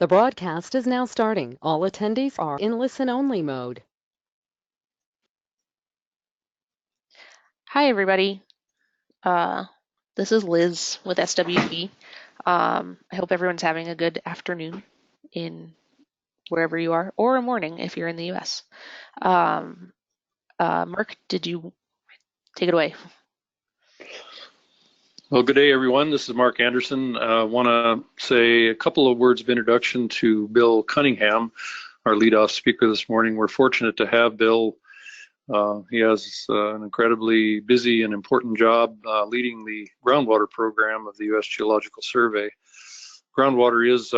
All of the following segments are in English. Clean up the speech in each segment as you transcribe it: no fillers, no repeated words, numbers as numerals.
The broadcast is now starting. All attendees are in listen-only mode. Hi, everybody. This is Liz with SWP. I hope everyone's having a good afternoon in wherever you are, or a morning if you're in the US. Mark, did you take it away? Well, good day, everyone. This is Mark Anderson. I want to say a couple of words of introduction to Bill Cunningham, our leadoff speaker this morning. We're fortunate to have Bill. He has an incredibly busy and important job leading the groundwater program of the U.S. Geological Survey. Groundwater is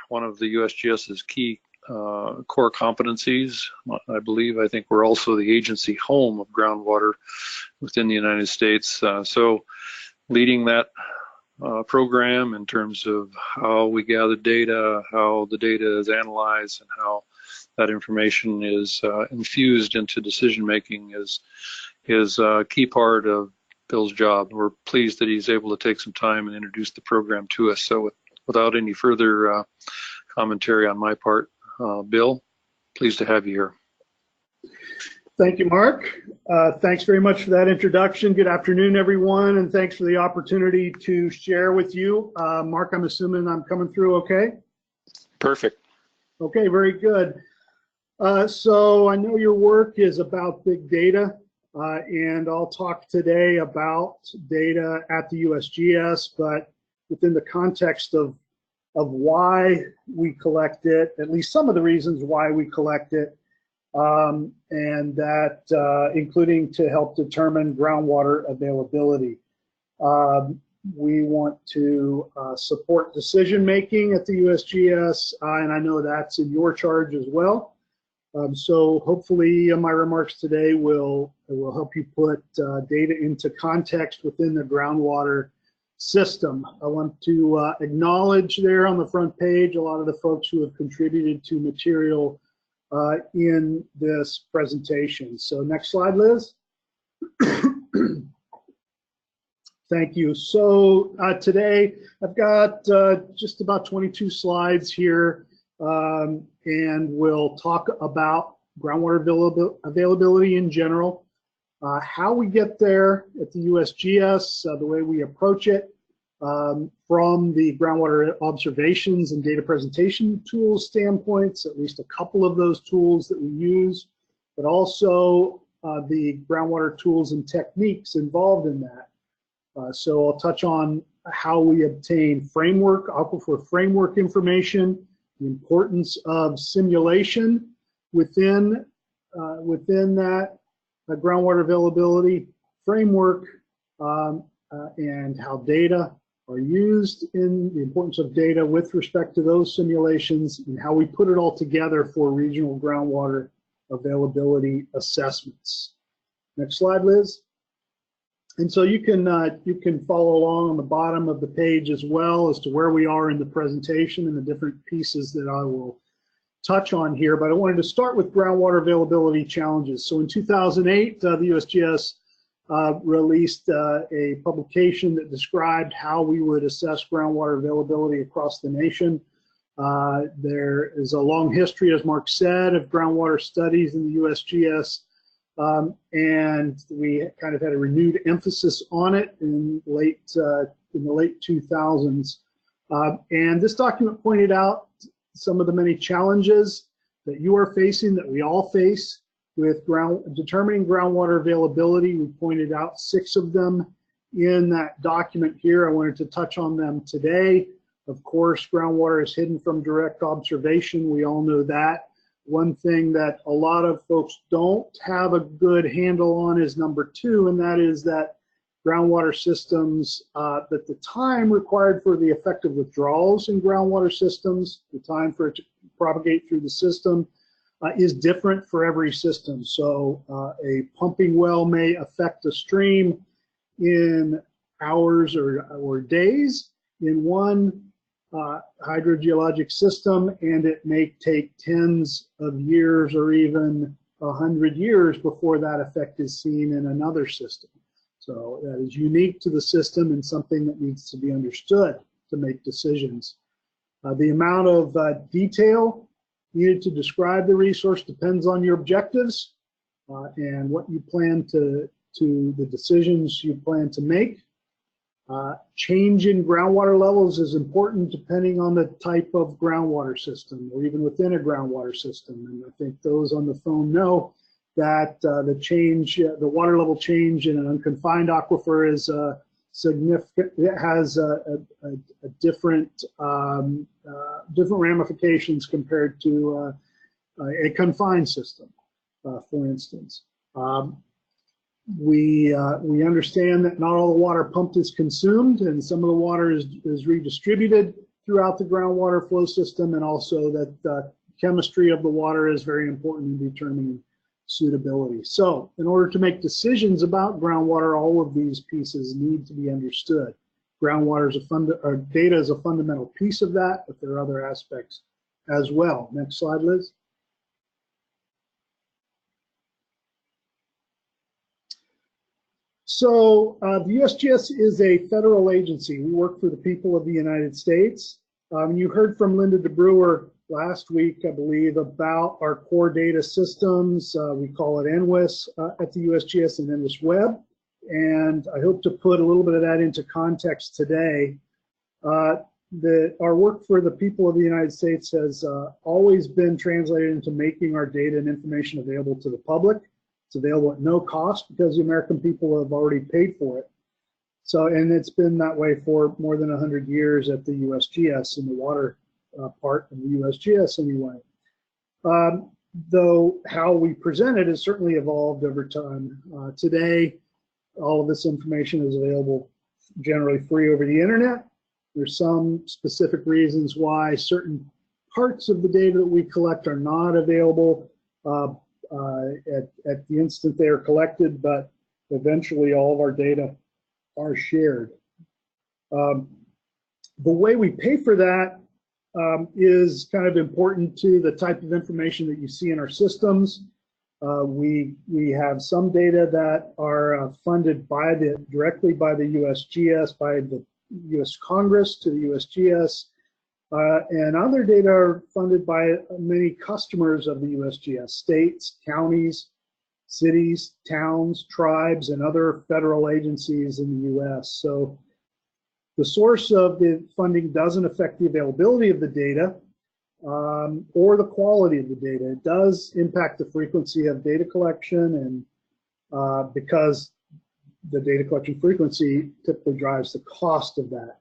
one of the USGS's key core competencies. I think we're also the agency home of groundwater within the United States. So leading that program in terms of how we gather data, how the data is analyzed, and how that information is infused into decision making is a key part of Bill's job. We're pleased that he's able to take some time and introduce the program to us. So without any further commentary on my part, Bill, pleased to have you here. Thank you, Mark. Thanks very much for that introduction. Good afternoon, everyone, and thanks for the opportunity to share with you. Mark, I'm assuming I'm coming through okay? Perfect. Okay, very good. So I know your work is about big data, and I'll talk today about data at the USGS, but within the context of why we collect it, at least some of the reasons why we collect it, and that including to help determine groundwater availability. We want to support decision making at the USGS, and I know that's in your charge as well. So hopefully my remarks today will help you put data into context within the groundwater system. I want to acknowledge there on the front page a lot of the folks who have contributed to material in this presentation. So next slide, Liz. Thank you. So today I've got just about 22 slides here, and we'll talk about groundwater availability in general, how we get there at the USGS, the way we approach it, from the groundwater observations and data presentation tools standpoints, at least a couple of those tools that we use, but also the groundwater tools and techniques involved in that. So I'll touch on how we obtain aquifer framework information, the importance of simulation within that groundwater availability framework, and how data are used, in the importance of data with respect to those simulations, and how we put it all together for regional groundwater availability assessments. Next slide, Liz. And so you can follow along on the bottom of the page as well as to where we are in the presentation and the different pieces that I will touch on here. But I wanted to start with groundwater availability challenges. So in 2008, the USGS released a publication that described how we would assess groundwater availability across the nation. There is a long history, as Mark said, of groundwater studies in the USGS, and we kind of had a renewed emphasis on it in the late 2000s. And this document pointed out some of the many challenges that you are facing, that we all face, with determining groundwater availability. We pointed out 6 of them in that document here. I wanted to touch on them today. Of course, groundwater is hidden from direct observation. We all know that. One thing that a lot of folks don't have a good handle on is number 2, and that is that groundwater systems, at the time required for the effective withdrawals in groundwater systems, the time for it to propagate through the system, is different for every system. So a pumping well may affect a stream in hours or days in one hydrogeologic system, and it may take tens of years or even 100 years before that effect is seen in another system. So that is unique to the system and something that needs to be understood to make decisions. The amount of detail needed to describe the resource depends on your objectives and what you plan to the decisions you plan to make. Change in groundwater levels is important depending on the type of groundwater system or even within a groundwater system. And I think those on the phone know that the water level change in an unconfined aquifer is significant. It has a different ramifications compared to a confined system, for instance. We understand that not all the water pumped is consumed, and some of the water is redistributed throughout the groundwater flow system, and also that the chemistry of the water is very important in determining suitability. So in order to make decisions about groundwater, all of these pieces need to be understood. Groundwater is data is a fundamental piece of that, but there are other aspects as well. Next slide, Liz. So the USGS is a federal agency. We work for the people of the United States. You heard from Linda DeBrewer last week, I believe, about our core data systems. We call it NWIS at the USGS and NWIS Web. And I hope to put a little bit of that into context today. Our work for the people of the United States has always been translated into making our data and information available to the public. It's available at no cost because the American people have already paid for it. So, and it's been that way for more than 100 years at the USGS, in the water part of the USGS anyway. Though how we present it has certainly evolved over time. Today, all of this information is available generally free over the internet. There's some specific reasons why certain parts of the data that we collect are not available at the instant they are collected, but eventually all of our data are shared. The way we pay for that is kind of important to the type of information that you see in our systems. We have some data that are funded directly by the USGS, by the US Congress to the USGS, and other data are funded by many customers of the USGS, states, counties, cities, towns, tribes, and other federal agencies in the US. So the source of the funding doesn't affect the availability of the data or the quality of the data. It does impact the frequency of data collection, and because the data collection frequency typically drives the cost of that.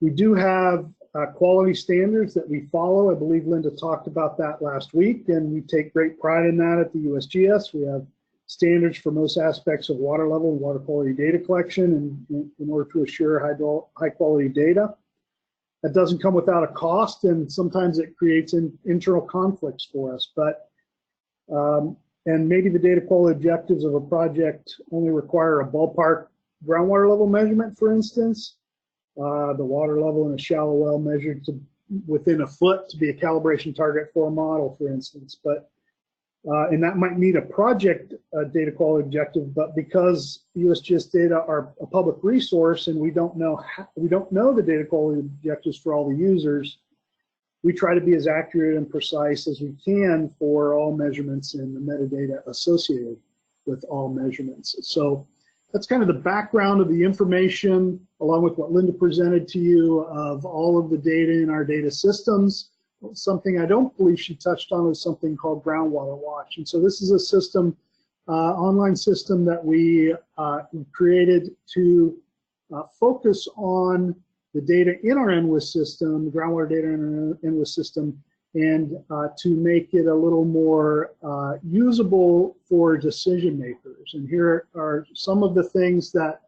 We do have quality standards that we follow. I believe Linda talked about that last week, and we take great pride in that at the USGS. We have standards for most aspects of water level and water quality data collection in order to assure high quality data. That doesn't come without a cost, and sometimes it creates internal conflicts for us. But and maybe the data quality objectives of a project only require a ballpark groundwater level measurement, for instance. The water level in a shallow well measured to within a foot to be a calibration target for a model, for instance. But and that might meet a project data quality objective, but because USGS data are a public resource and we don't know the data quality objectives for all the users, we try to be as accurate and precise as we can for all measurements and the metadata associated with all measurements. So that's kind of the background of the information, along with what Linda presented to you of all of the data in our data systems. Something I don't believe she touched on is something called Groundwater Watch. And so this is a system, online system that we created to focus on the data in our NWIS system, the groundwater data in our NWIS system, and to make it a little more usable for decision makers. And here are some of the things that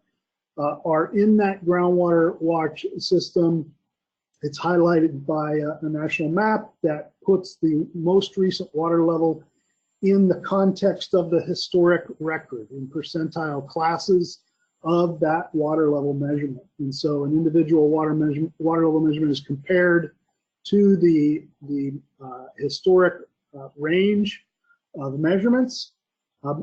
are in that Groundwater Watch system. It's highlighted by a national map that puts the most recent water level in the context of the historic record in percentile classes of that water level measurement. And so an individual water level measurement is compared to the historic range of measurements.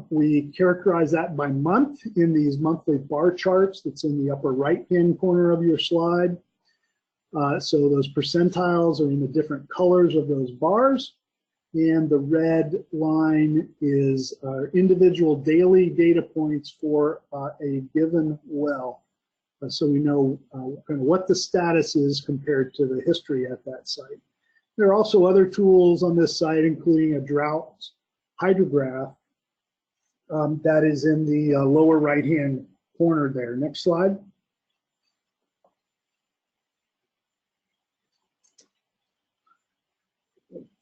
We characterize that by month in these monthly bar charts that's in the upper right-hand corner of your slide. So those percentiles are in the different colors of those bars. And the red line is individual daily data points for a given well. So we know kind of what the status is compared to the history at that site. There are also other tools on this site, including a drought hydrograph that is in the lower right-hand corner there. Next slide.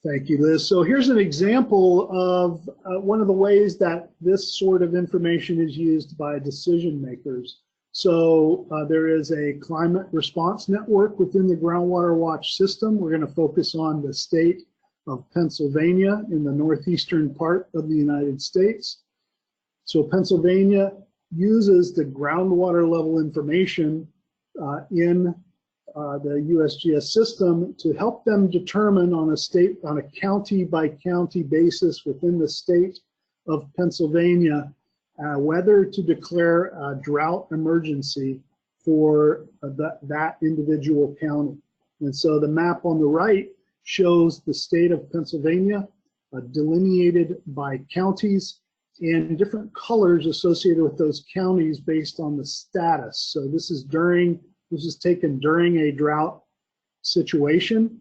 Thank you, Liz. So here's an example of one of the ways that this sort of information is used by decision makers. So there is a climate response network within the Groundwater Watch system. We're going to focus on the state of Pennsylvania in the northeastern part of the United States. So Pennsylvania uses the groundwater level information in the USGS system to help them determine on a county by county basis within the state of Pennsylvania whether to declare a drought emergency for that individual county. And so the map on the right shows the state of Pennsylvania delineated by counties and different colors associated with those counties based on the status. So this is taken during a drought situation.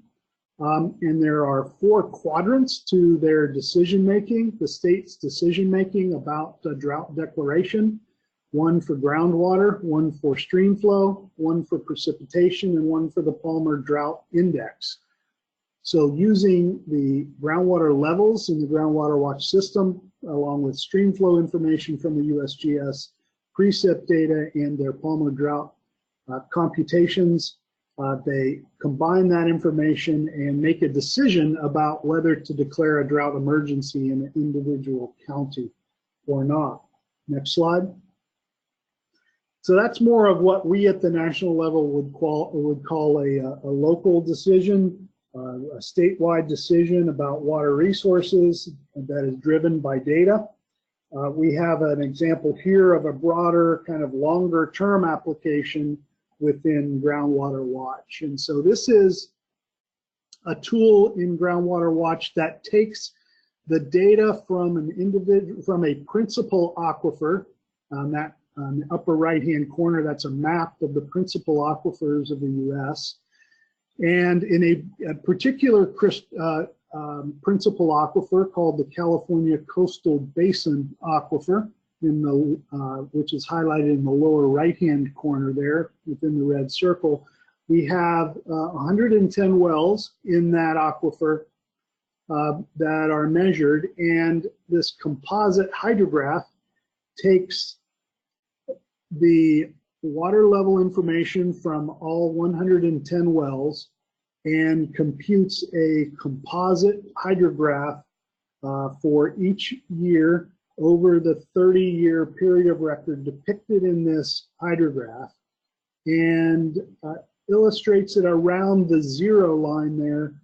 And there are 4 quadrants to their decision-making, the state's decision-making about the drought declaration: 1 for groundwater, 1 for stream flow, 1 for precipitation, and 1 for the Palmer Drought Index. So using the groundwater levels in the Groundwater Watch system, along with stream flow information from the USGS, precip data, and their Palmer Drought computations, they combine that information and make a decision about whether to declare a drought emergency in an individual county or not. Next slide. So that's more of what we at the national level would call a local decision, a statewide decision about water resources that is driven by data. We have an example here of a broader, kind of longer term application within Groundwater Watch. And so this is a tool in Groundwater Watch that takes the data from a principal aquifer. That on the upper right-hand corner, that's a map of the principal aquifers of the U.S. And in a particular principal aquifer called the California Coastal Basin Aquifer, which is highlighted in the lower right-hand corner there within the red circle, we have 110 wells in that aquifer that are measured, and this composite hydrograph takes the water level information from all 110 wells and computes a composite hydrograph for each year over the 30-year period of record depicted in this hydrograph, and illustrates it around the 0 line there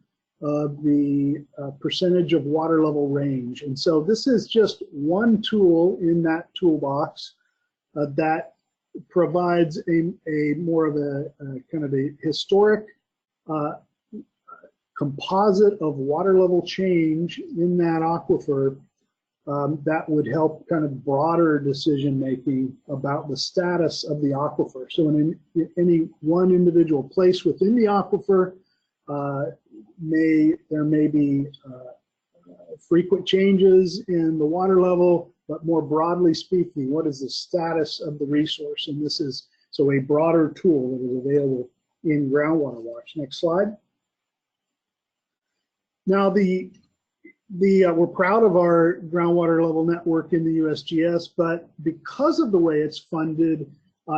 of the percentage of water level range. And so this is just one tool in that toolbox that provides a more of a kind of a historic composite of water level change in that aquifer that would help kind of broader decision making about the status of the aquifer. So in any one individual place within the aquifer, there may be frequent changes in the water level, but more broadly speaking, what is the status of the resource? And this is so a broader tool that is available in Groundwater Watch. Next slide. Now we're proud of our groundwater level network in the USGS, but because of the way it's funded,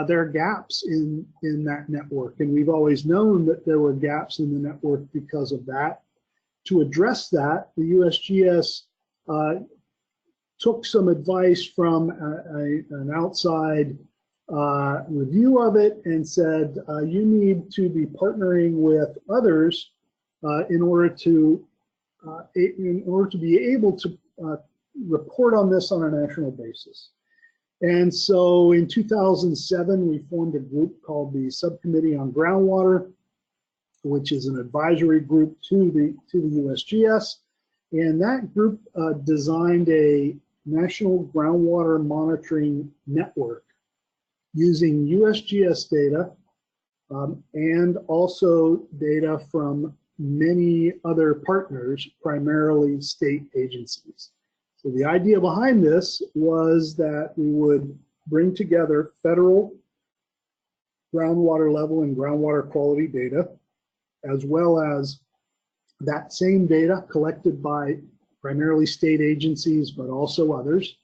there are gaps in that network, and we've always known that there were gaps in the network because of that. To address that, the USGS took some advice from an outside review of it and said, you need to be partnering with others in order to be able to report on this on a national basis. And so in 2007, we formed a group called the Subcommittee on Groundwater, which is an advisory group to the USGS. And that group designed a national groundwater monitoring network using USGS data and also data from many other partners, primarily state agencies. So the idea behind this was that we would bring together federal groundwater level and groundwater quality data, as well as that same data collected by primarily state agencies, but also others,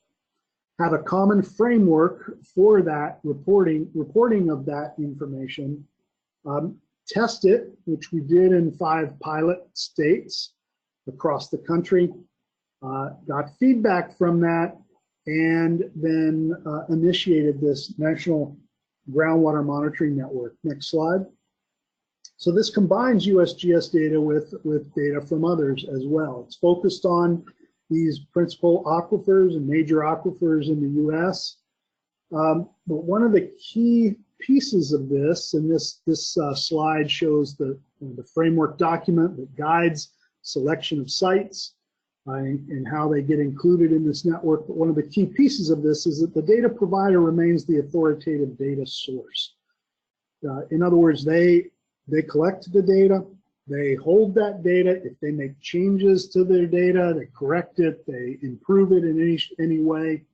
have a common framework for that reporting of that information, test it, which we did in 5 pilot states across the country, got feedback from that, and then initiated this National Groundwater Monitoring Network. Next slide. So this combines USGS data with data from others as well. It's focused on these principal aquifers and major aquifers in the US. But one of the key pieces of this, and this slide shows the framework document that guides selection of sites and how they get included in this network. But one of the key pieces of this is that the data provider remains the authoritative data source. In other words, they collect the data, they hold that data. If they make changes to their data, they correct it, they improve it in any way,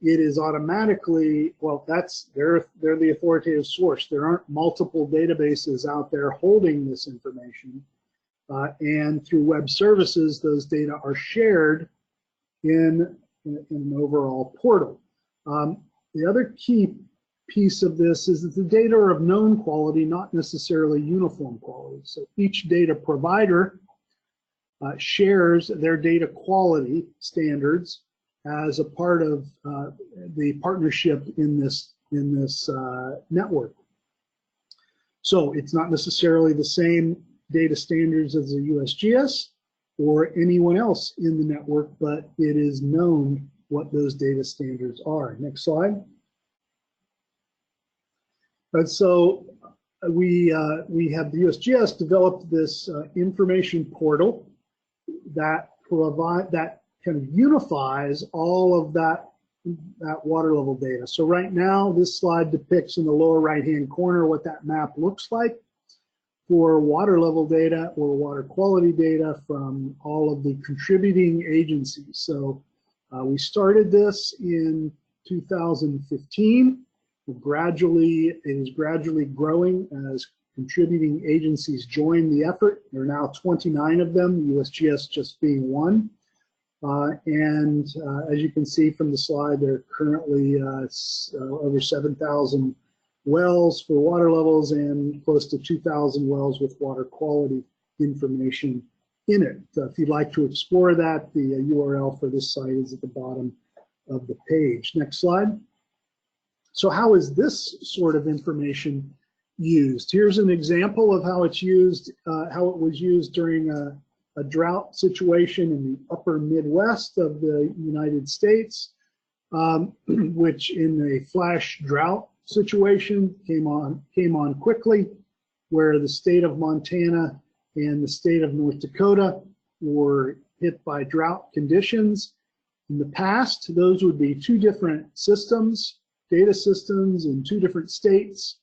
it is automatically, well, they're the authoritative source. There aren't multiple databases out there holding this information. And through web services, those data are shared in an overall portal. The other key piece of this is that the data are of known quality, not necessarily uniform quality. So each data provider shares their data quality standards as a part of the partnership in this network. So it's not necessarily the same data standards as the USGS or anyone else in the network, but it is known what those data standards are. Next slide. And so we have the USGS developed this information portal that kind of unifies all of that water level data. So right now, this slide depicts in the lower right-hand corner what that map looks like for water level data or water quality data from all of the contributing agencies. So we started this in 2015. It is gradually growing as contributing agencies join the effort. There are now 29 of them, USGS just being one. And as you can see from the slide, there are currently over 7,000 wells for water levels and close to 2,000 wells with water quality information in it. If you'd like to explore that, the URL for this site is at the bottom of the page. Next slide. So how is this sort of information used? Here's an example of how it's used, how it was used during a drought situation in the upper Midwest of the United States, which in a flash drought situation came on quickly, where the state of Montana and the state of North Dakota were hit by drought conditions. In the past, those would be 2 different systems, data systems in 2 different states,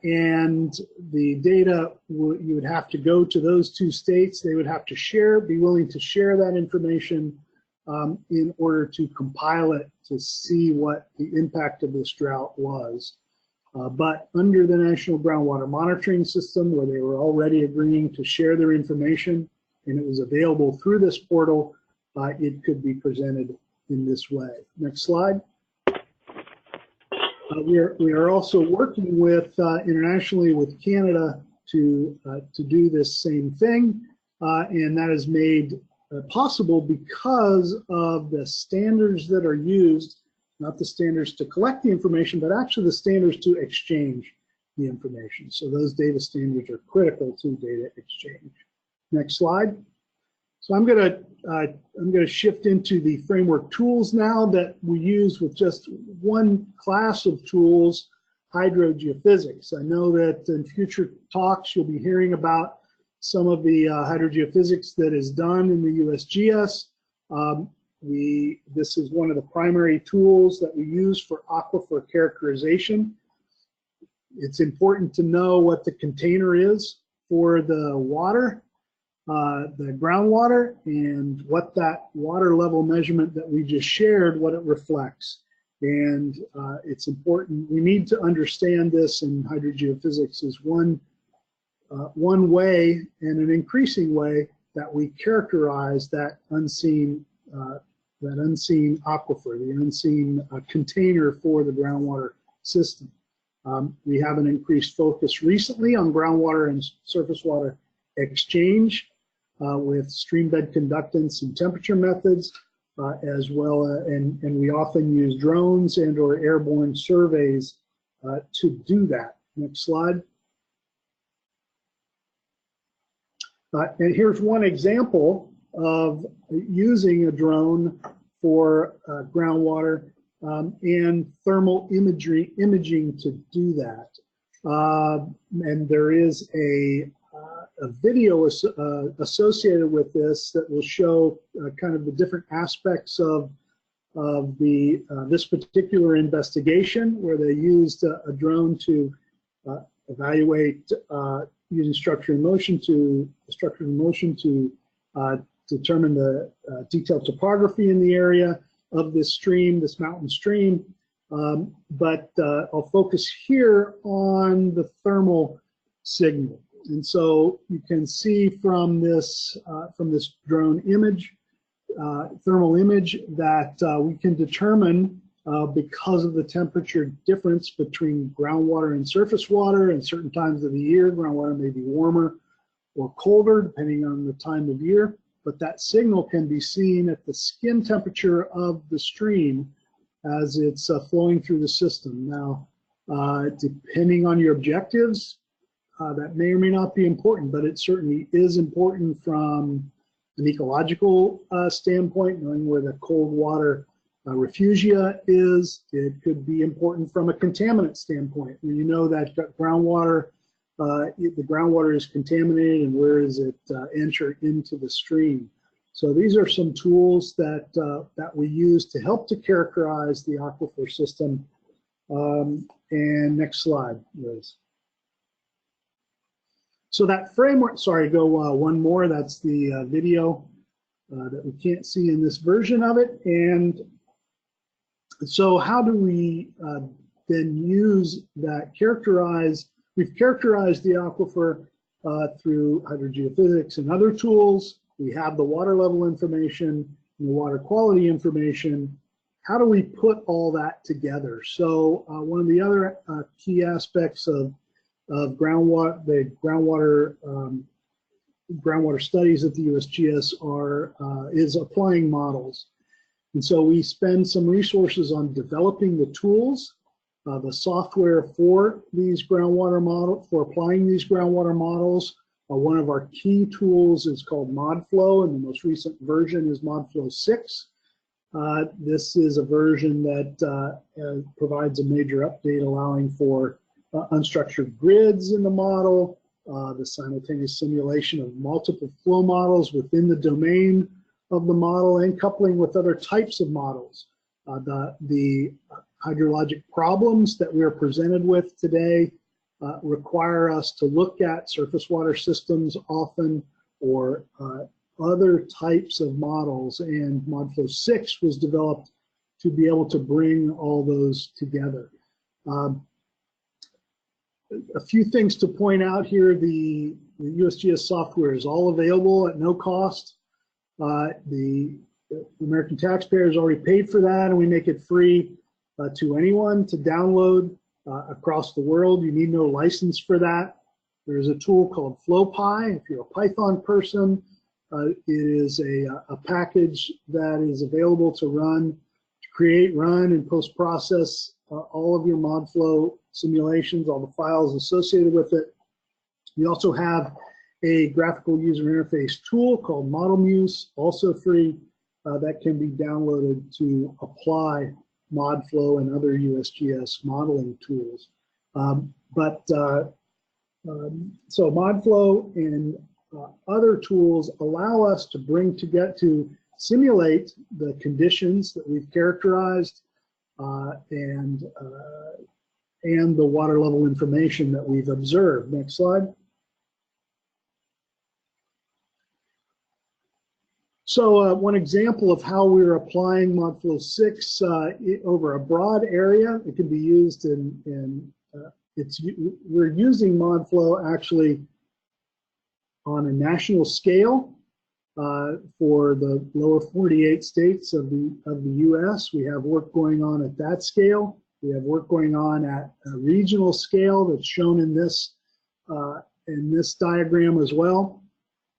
and the data, you would have to go to those 2 states. They would have to be willing to share that information in order to compile it to see what the impact of this drought was. But under the National Groundwater Monitoring System, where they were already agreeing to share their information, and it was available through this portal, it could be presented in this way. Next slide. We are also working with internationally with Canada to do this same thing, and that is made possible because of the standards that are used, not the standards to collect the information, but actually the standards to exchange the information. So those data standards are critical to data exchange. Next slide. So I'm going to shift into the framework tools now that we use with just one class of tools hydrogeophysics. I know that in future talks you'll be hearing about some of the hydrogeophysics that is done in the USGS. This is one of the primary tools that we use for aquifer characterization. It's important to know what the container is for the water, the groundwater, and what that water level measurement that we just shared, what it reflects. And it's important, we need to understand this, and hydrogeophysics is one way and an increasing way that we characterize that unseen aquifer, the unseen container for the groundwater system. We have an increased focus recently on groundwater and surface water exchange with stream bed conductance and temperature methods, as well, and we often use drones and or airborne surveys to do that. Next slide. And here's one example of using a drone for groundwater and thermal imaging to do that. And there is a video associated with this that will show kind of the different aspects of the this particular investigation, where they used a drone to evaluate using structure and motion to determine the detailed topography in the area of this stream, this mountain stream. But I'll focus here on the thermal signal. And so you can see from this drone image, thermal image, that we can determine because of the temperature difference between groundwater and surface water. In certain times of the year, groundwater may be warmer or colder depending on the time of year, but that signal can be seen at the skin temperature of the stream as it's flowing through the system. Now, depending on your objectives, that may or may not be important, but it certainly is important from an ecological standpoint, knowing where the cold water refugia is. It could be important from a contaminant standpoint, when you know that groundwater, the groundwater is contaminated, and where is it enter into the stream. So these are some tools that that we use to help to characterize the aquifer system. And next slide, Liz. So that framework, sorry, go one more. That's the video that we can't see in this version of it. And so how do we then use that, we've characterized the aquifer through hydrogeophysics and other tools. We have the water level information and the water quality information. How do we put all that together? So one of the other key aspects of groundwater, the groundwater studies at the USGS is applying models. And so we spend some resources on developing the tools, the software for these groundwater models, for applying these groundwater models. One of our key tools is called ModFlow, and the most recent version is ModFlow 6. This is a version that provides a major update allowing for unstructured grids in the model, the simultaneous simulation of multiple flow models within the domain of the model, and coupling with other types of models. The hydrologic problems that we are presented with today require us to look at surface water systems often, or other types of models, and ModFlow 6 was developed to be able to bring all those together. A few things to point out here. The USGS software is all available at no cost. The American taxpayers already paid for that, and we make it free to anyone to download across the world. You need no license for that. There's a tool called FlowPy. If you're a Python person, it is a package that is available to create, run, and post-process all of your ModFlow simulations, all the files associated with it. We also have a graphical user interface tool called ModelMuse, also free, that can be downloaded to apply ModFlow and other USGS modeling tools. So ModFlow and other tools allow us to bring together, to simulate the conditions that we've characterized and the water level information that we've observed. Next slide. So one example of how we're applying ModFlow 6 over a broad area, it can be used we're using ModFlow actually on a national scale for the lower 48 states of the U.S. We have work going on at that scale. We have work going on at a regional scale that's shown in this diagram as well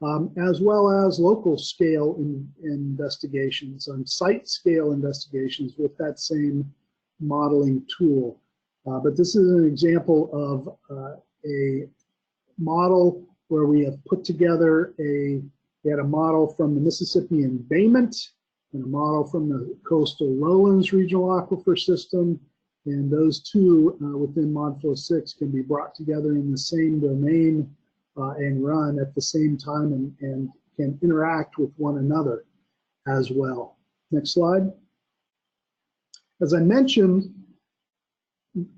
as local scale investigations and site scale investigations with that same modeling tool. But this is an example of a model where we have put together we had a model from the Mississippi embayment and a model from the coastal lowlands regional aquifer system. And those two within ModFlow 6 can be brought together in the same domain and run at the same time and can interact with one another as well. Next slide. As I mentioned,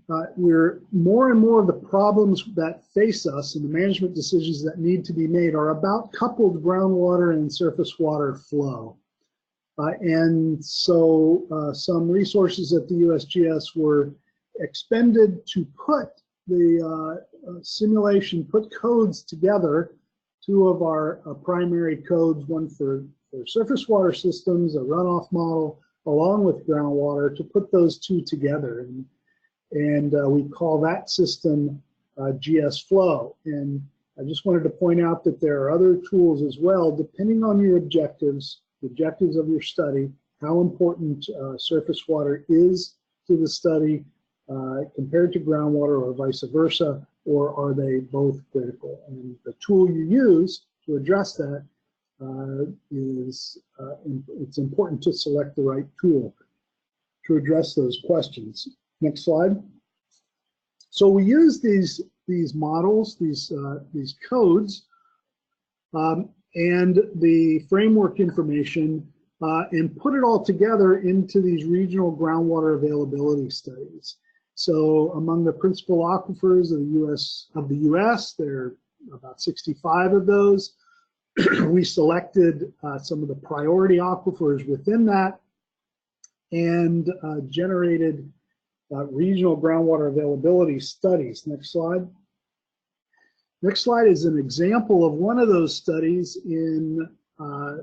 more and more of the problems that face us and the management decisions that need to be made are about coupled groundwater and surface water flow. And so some resources at the USGS were expended to put the simulation, put codes together, two of our primary codes, one for surface water systems, a runoff model, along with groundwater, to put those two together. And we call that system GS Flow. And I just wanted to point out that there are other tools as well, depending on your objectives, the objectives of your study, how important surface water is to the study compared to groundwater or vice versa, or are they both critical? And the tool you use to address that it's important to select the right tool to address those questions. Next slide. So we use these models, these codes, and the framework information, and put it all together into these regional groundwater availability studies. So among the principal aquifers of the U.S., there are about 65 of those. We selected some of the priority aquifers within that and generated regional groundwater availability studies. Next slide. Next slide is an example of one of those studies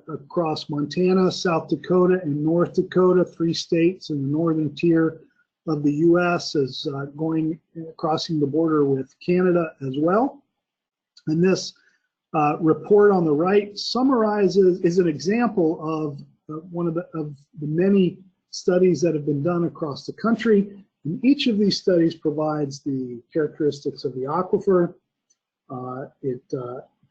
across Montana, South Dakota, and North Dakota, 3 states in the northern tier of the U.S. is crossing the border with Canada as well. And this report on the right is an example of one of the many studies that have been done across the country. And each of these studies provides the characteristics of the aquifer. It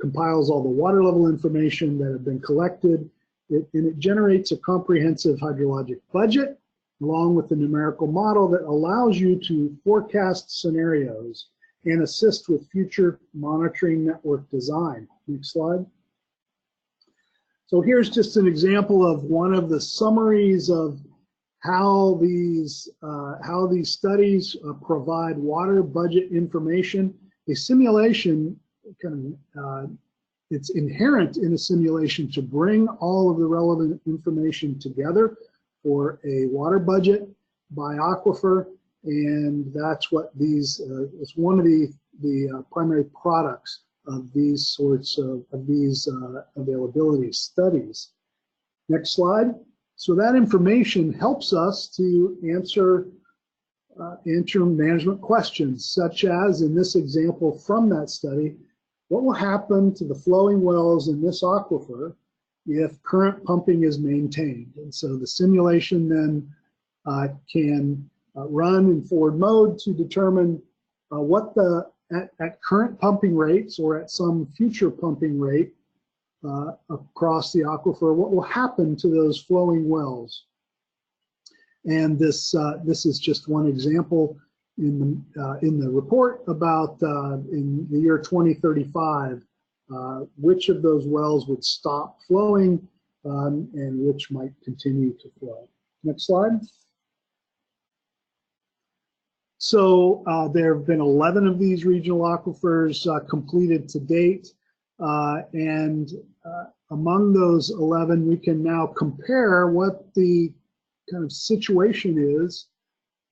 compiles all the water level information that have been collected, and it generates a comprehensive hydrologic budget along with a numerical model that allows you to forecast scenarios and assist with future monitoring network design. Next slide. So here's just an example of one of the summaries of how these studies provide water budget information. A simulation it's inherent in a simulation to bring all of the relevant information together for a water budget by aquifer, and that's what these is one of the primary products of these sorts of availability studies. Next slide. So that information helps us to answer management questions, such as in this example from that study, what will happen to the flowing wells in this aquifer if current pumping is maintained? And so the simulation then can run in forward mode to determine what at current pumping rates or at some future pumping rate across the aquifer, what will happen to those flowing wells? And this is just one example in the report about in the year 2035, which of those wells would stop flowing and which might continue to flow. Next slide. So there have been 11 of these regional aquifers completed to date, and among those 11, we can now compare what the kind of situation is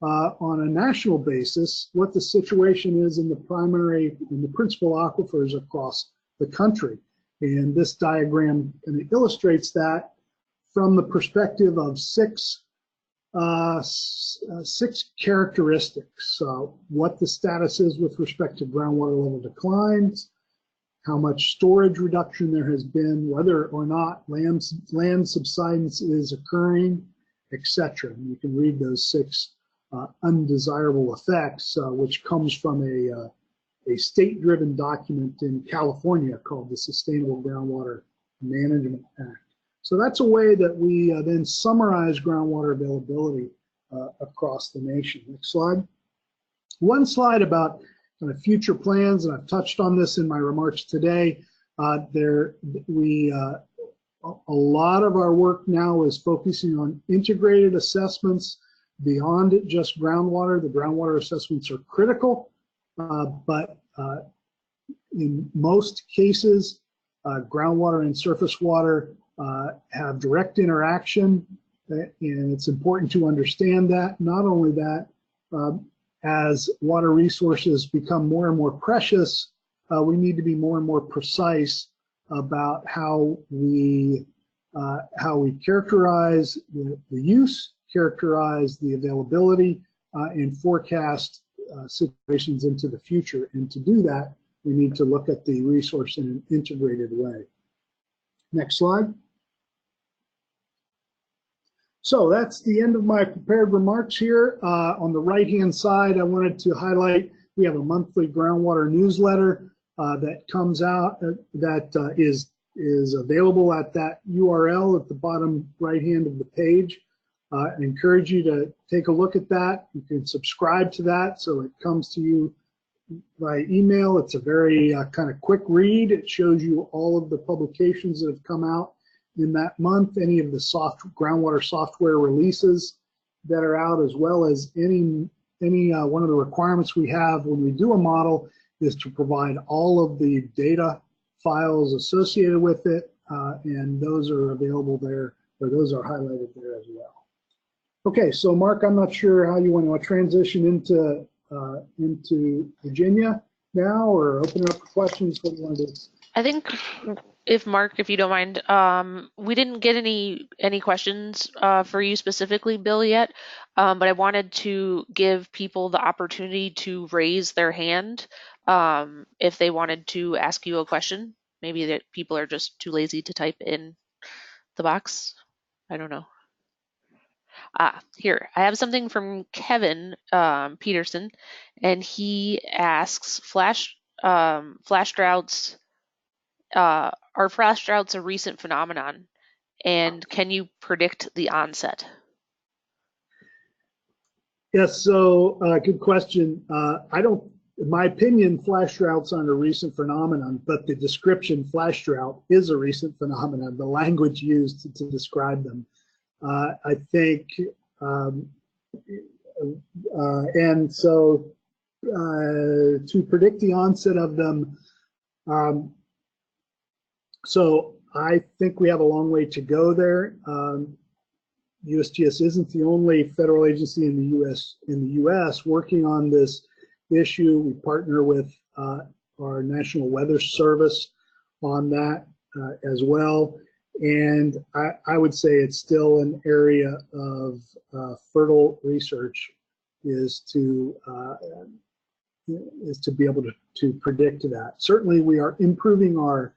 on a national basis, what the situation is in the primary and the principal aquifers across the country. And this diagram kind of illustrates that from the perspective of six characteristics. What the status is with respect to groundwater level declines, how much storage reduction there has been, whether or not land subsidence is occurring, etc. You can read those six undesirable effects, which comes from a state-driven document in California called the Sustainable Groundwater Management Act. So that's a way that we then summarize groundwater availability across the nation. Next slide. One slide about kind of future plans, and I've touched on this in my remarks today. A lot of our work now is focusing on integrated assessments beyond just groundwater. The groundwater assessments are critical, but in most cases, groundwater and surface water have direct interaction, and it's important to understand that. Not only that, as water resources become more and more precious, we need to be more and more precise about how we characterize the use, characterize the availability, and forecast situations into the future. And to do that, we need to look at the resource in an integrated way. Next slide. So that's the end of my prepared remarks here. On the right-hand side, I wanted to highlight we have a monthly groundwater newsletter that comes out that is available at that URL at the bottom right-hand of the page. I encourage you to take a look at that. You can subscribe to that so it comes to you by email. It's a very kind of quick read. It shows you all of the publications that have come out in that month, any of the groundwater software releases that are out, as well as any one of the requirements we have when we do a model is to provide all of the data files associated with it, and those are available there, or those are highlighted there as well. Okay, so Mark, I'm not sure how you want to transition into Virginia now, or open it up for questions. What do you want to do? I think if Mark, if you don't mind, we didn't get any questions for you specifically, Bill, yet, but I wanted to give people the opportunity to raise their hand if they wanted to ask you a question. Maybe that people are just too lazy to type in the box. I don't know. Here, I have something from Kevin Peterson, and he asks, flash droughts, are flash droughts a recent phenomenon, and can you predict the onset? Yes, so good question. In my opinion, flash droughts aren't a recent phenomenon, but the description flash drought is a recent phenomenon, the language used to describe them. I think, and so to predict the onset of them, so I think we have a long way to go there. USGS isn't the only federal agency in the U.S. working on this issue. We partner with our National Weather Service on that as well. And I would say it's still an area of fertile research is to be able to predict that. Certainly, we are improving our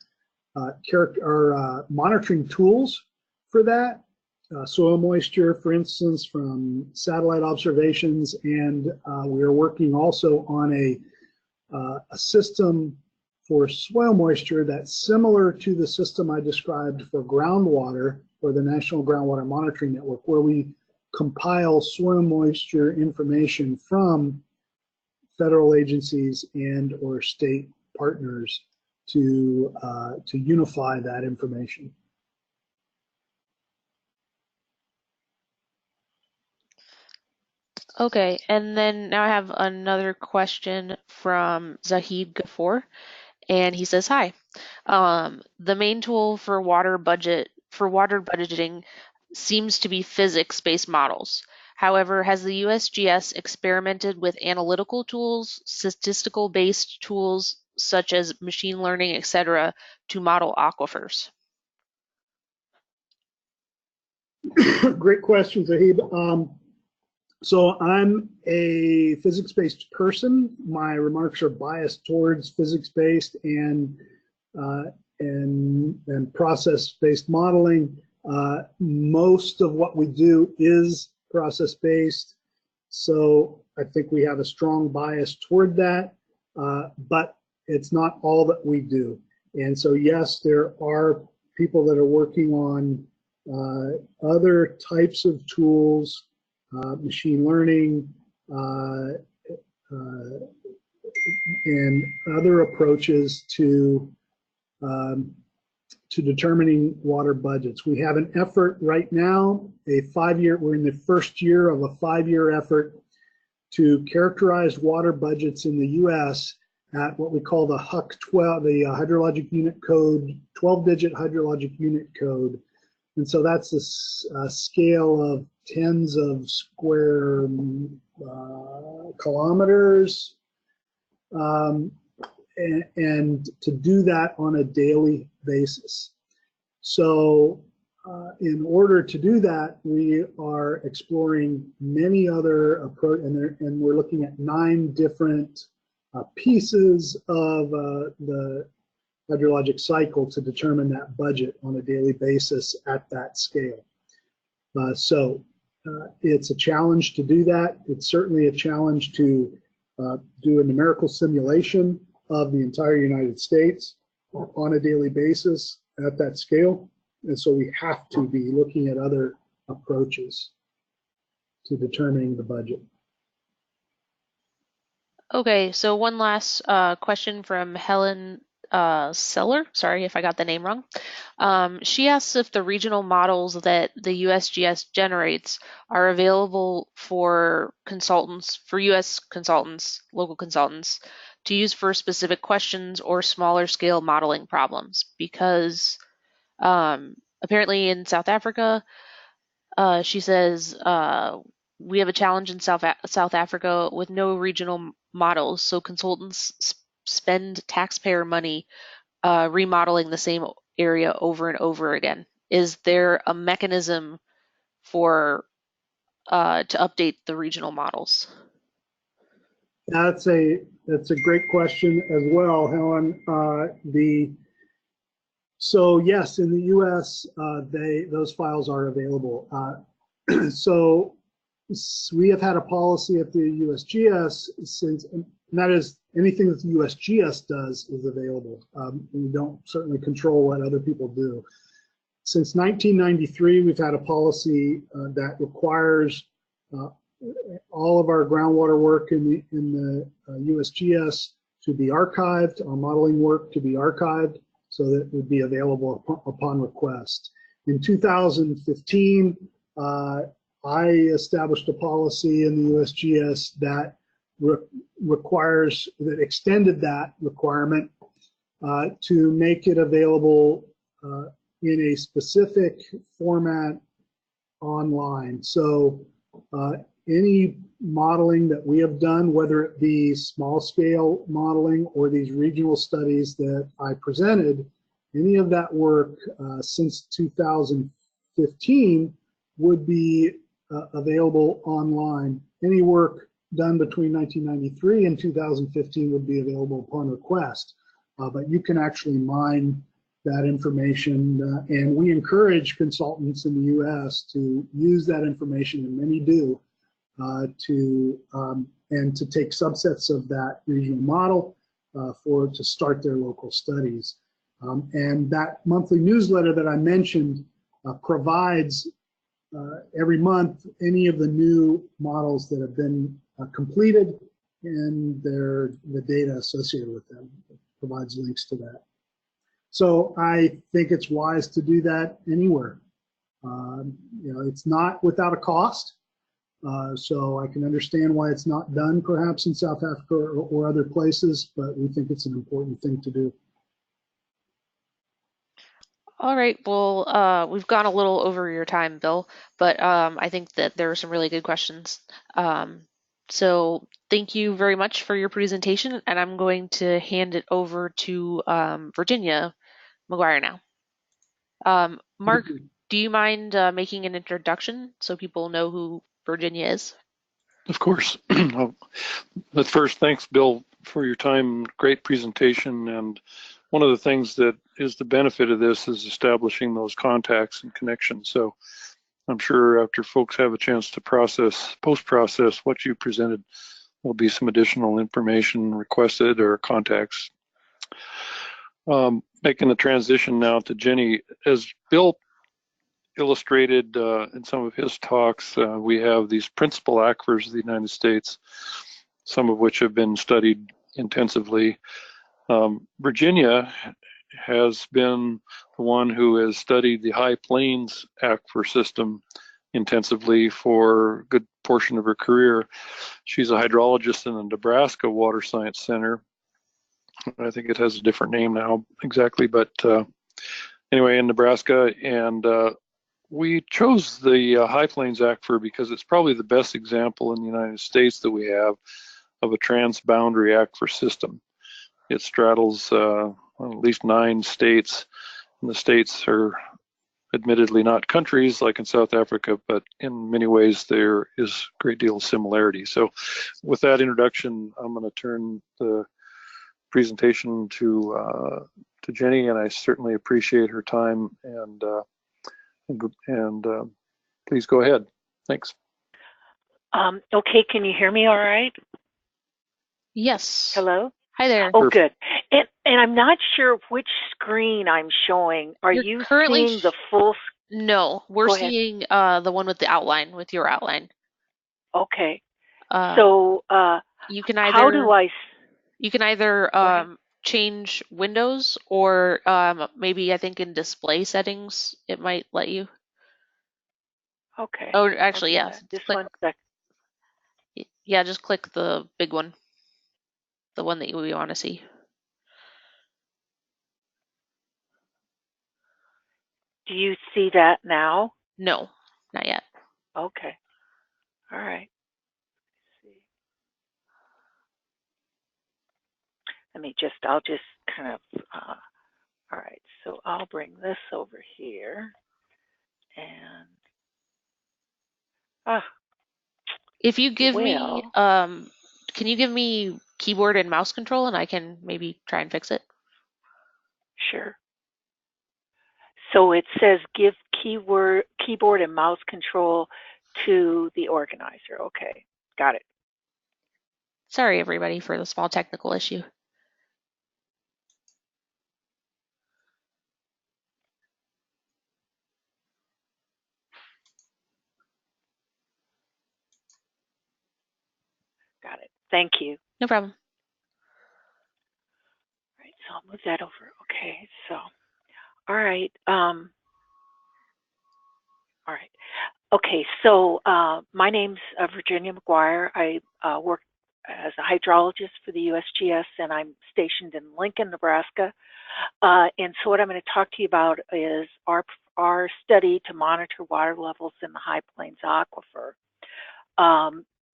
monitoring tools for that. Soil moisture, for instance, from satellite observations, and we are working also on a system for soil moisture that's similar to the system I described for groundwater, or the National Groundwater Monitoring Network, where we compile soil moisture information from federal agencies and or state partners to unify that information. Okay, and then now I have another question from Zahid Ghafour, and he says, "Hi. The main tool for water budgeting seems to be physics-based models. However, has the USGS experimented with analytical tools, statistical-based tools such as machine learning, etc., to model aquifers?" Great question, Zahid. So I'm a physics-based person. My remarks are biased towards physics-based and process-based modeling. Most of what we do is process-based, so I think we have a strong bias toward that, but it's not all that we do. And so yes, there are people that are working on other types of tools, machine learning, and other approaches to determining water budgets. We have an effort right now, we're in the first year of a 5-year effort to characterize water budgets in the US at what we call the HUC-12, the Hydrologic Unit Code, 12-digit Hydrologic Unit Code. And so that's a scale of tens of square kilometers, and to do that on a daily basis. So in order to do that, we are exploring many other approaches, and we're looking at 9 different pieces of the hydrologic cycle to determine that budget on a daily basis at that scale. It's a challenge to do that. It's certainly a challenge to do a numerical simulation of the entire United States on a daily basis at that scale. And so we have to be looking at other approaches to determining the budget. Okay, so one last question from Helen Seller. Sorry if I got the name wrong. She asks if the regional models that the USGS generates are available for consultants, for US consultants, local consultants, to use for specific questions or smaller scale modeling problems, because apparently in South Africa, she says, we have a challenge in South Africa with no regional models, so consultants spend taxpayer money remodeling the same area over and over again. Is there a mechanism for to update the regional models? That's a great question as well, Helen. So yes, in the U.S., those files are available. So we have had a policy at the USGS since, and that is anything that the USGS does is available. We don't certainly control what other people do. Since 1993, we've had a policy that requires all of our groundwater work in the USGS to be archived, our modeling work to be archived, so that it would be available upon request. In 2015, I established a policy in the USGS that extended that requirement to make it available in a specific format online. So any modeling that we have done, whether it be small scale modeling or these regional studies that I presented, any of that work since 2015 would be available online. Any work done between 1993 and 2015 would be available upon request, but you can actually mine that information, and we encourage consultants in the U.S. to use that information, and many do, and to take subsets of that regional model to start their local studies. And that monthly newsletter that I mentioned provides every month any of the new models that have been completed and the data associated with them. It provides links to that. So I think it's wise to do that anywhere. It's not without a cost. So I can understand why it's not done perhaps in South Africa or other places, but we think it's an important thing to do. All right, well, we've gone a little over your time, Bill, but I think that there are some really good questions. So thank you very much for your presentation, and I'm going to hand it over to Virginia McGuire now. Mark, do you mind making an introduction so people know who Virginia is? Of course. But first, thanks, Bill, for your time. Great presentation. And one of the things that is the benefit of this is establishing those contacts and connections. So I'm sure after folks have a chance to post-process what you presented, there'll be some additional information requested or contacts. Making the transition now to Jenny. As Bill illustrated in some of his talks, we have these principal aquifers of the United States, some of which have been studied intensively. Virginia has been the one who has studied the High Plains aquifer system intensively for a good portion of her career. She's a hydrologist in the Nebraska Water Science Center. I think it has a different name now exactly, but anyway, in Nebraska. And we chose the High Plains aquifer because it's probably the best example in the United States that we have of a transboundary aquifer system. It straddles at least 9 states, and the states are admittedly not countries like in South Africa, but in many ways there is a great deal of similarity. So with that introduction, I'm going to turn the presentation to Jenny, and I certainly appreciate her time, and please go ahead. Thanks. Okay, can you hear me all right? Yes. Hello? Hi there. Oh, good. And I'm not sure which screen I'm showing. Are You're you currently seeing the full? No, we're Go ahead. seeing the one with the outline, with your outline. Okay. So you can either you can either change windows, or maybe I think in display settings it might let you. Okay. Oh, actually, yeah. Just 1 sec. Yeah, just click the big one, the one that we want to see. Do you see that now? No, not yet. Okay. All right. I'll just kind of, all right, so I'll bring this over here, and, if you give me, can you give me keyboard and mouse control, and I can maybe try and fix it? Sure. So it says give keyboard and mouse control to the organizer. Okay, got it. Sorry, everybody, for the small technical issue. Got it. Thank you. No problem. All right, so I'll move that over. Okay, so, all right. All right. Okay, so my name's Virginia McGuire. I work as a hydrologist for the USGS, and I'm stationed in Lincoln, Nebraska. And so what I'm going to talk to you about is our study to monitor water levels in the High Plains Aquifer.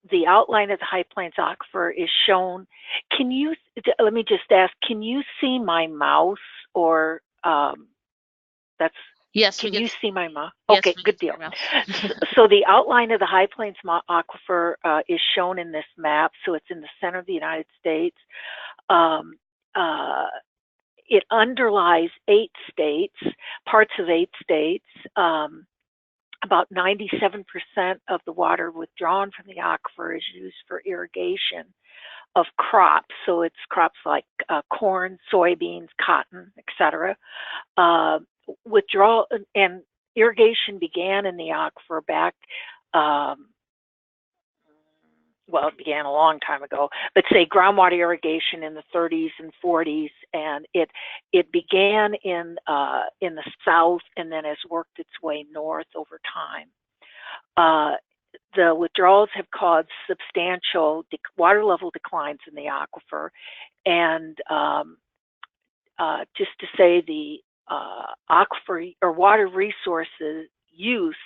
The outline of the High Plains Aquifer is shown. Let me just ask, can you see my mouse, or Yes. Can you see my mouse? Yes, okay, good deal. So the outline of the High Plains Aquifer is shown in this map. So it's in the center of the United States. It underlies 8 states, parts of 8 states. About 97% of the water withdrawn from the aquifer is used for irrigation of crops. So it's crops like corn, soybeans, cotton, etc. Withdrawal and irrigation began in the aquifer back well, it began a long time ago, but say groundwater irrigation in the 30s and 40s, and it began in the south and then has worked its way north over time. The withdrawals have caused substantial water level declines in the aquifer, and just to say the aquifer or water resources use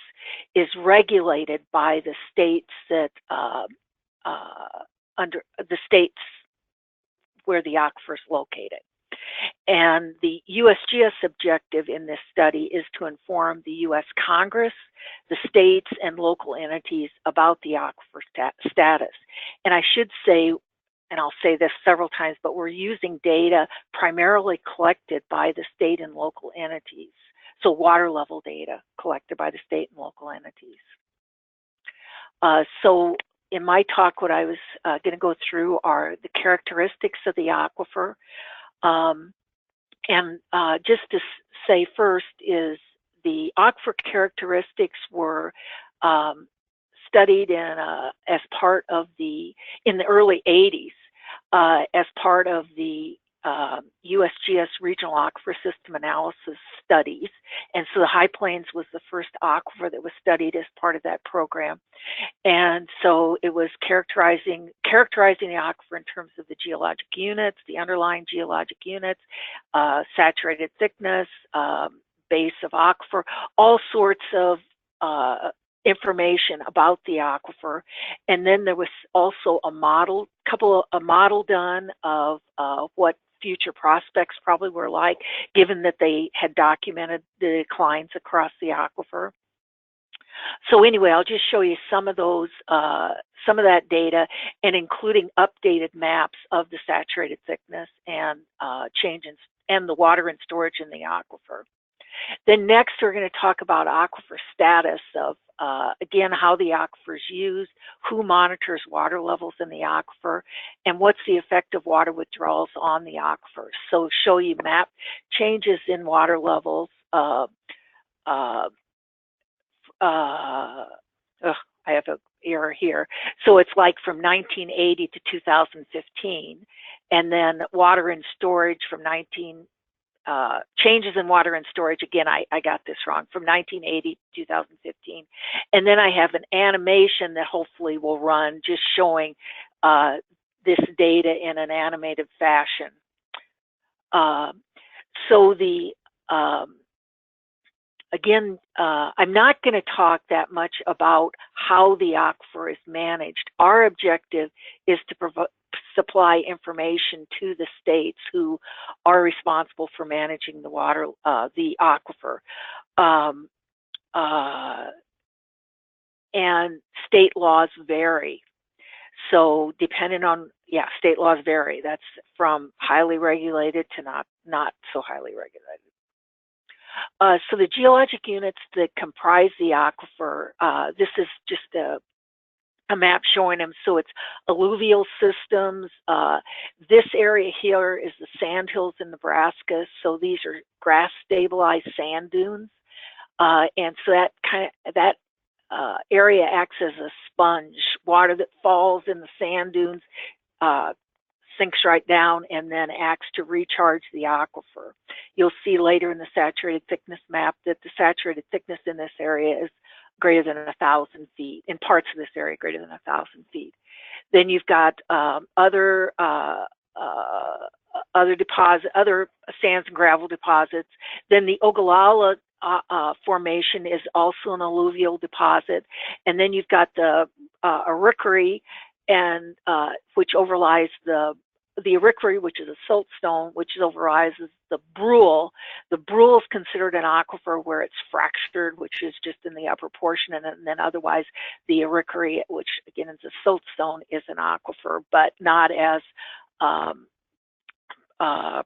is regulated by the states that under the states where the aquifer is located. And the USGS objective in this study is to inform the U.S. Congress, the states, and local entities about the aquifer status. And I should say, and I'll say this several times, but we're using data primarily collected by the state and local entities. So water level data collected by the state and local entities. So in my talk, what I was going to go through are the characteristics of the aquifer. Just to say first is the aquifer characteristics were studied in as part of in the early 80s as part of the USGS regional aquifer system analysis studies. And so the High Plains was the first aquifer that was studied as part of that program. And so it was characterizing the aquifer in terms of the geologic units, the underlying geologic units, saturated thickness, base of aquifer, all sorts of information about the aquifer. And then there was also a model done of what future prospects probably were like, given that they had documented the declines across the aquifer. So anyway, I'll just show you some of that data, and including updated maps of the saturated thickness and changes and the water and storage in the aquifer. Then next, we're going to talk about aquifer status of, again, how the aquifer is used, who monitors water levels in the aquifer, and what's the effect of water withdrawals on the aquifer. So show you map changes in water levels. I have an error here. So it's like from 1980 to 2015, and then water and storage from changes in water and storage, again, I got this wrong, from 1980 to 2015. And then I have an animation that hopefully will run just showing this data in an animated fashion. Again, I'm not going to talk that much about how the aquifer is managed. Our objective is to supply information to the states who are responsible for managing the water, the aquifer. And state laws vary. So depending on, state laws vary. That's from highly regulated to not so highly regulated. So the geologic units that comprise the aquifer, this is just a map showing them. So it's alluvial systems. This area here is the sandhills in Nebraska. So these are grass stabilized sand dunes. And so that area acts as a sponge. Water that falls in the sand dunes sinks right down and then acts to recharge the aquifer. You'll see later in the saturated thickness map that the saturated thickness in this area is greater than 1,000 feet, in parts of this area greater than 1,000 feet. Then you've got other sands and gravel deposits. Then the Ogallala formation is also an alluvial deposit. And then you've got the Aquifer, and which overlies the Aquifer, which is a siltstone, which overlies the Brule. The Brule is considered an aquifer where it's fractured, which is just in the upper portion, and then otherwise the Aquifer, which again is a siltstone, is an aquifer, but not as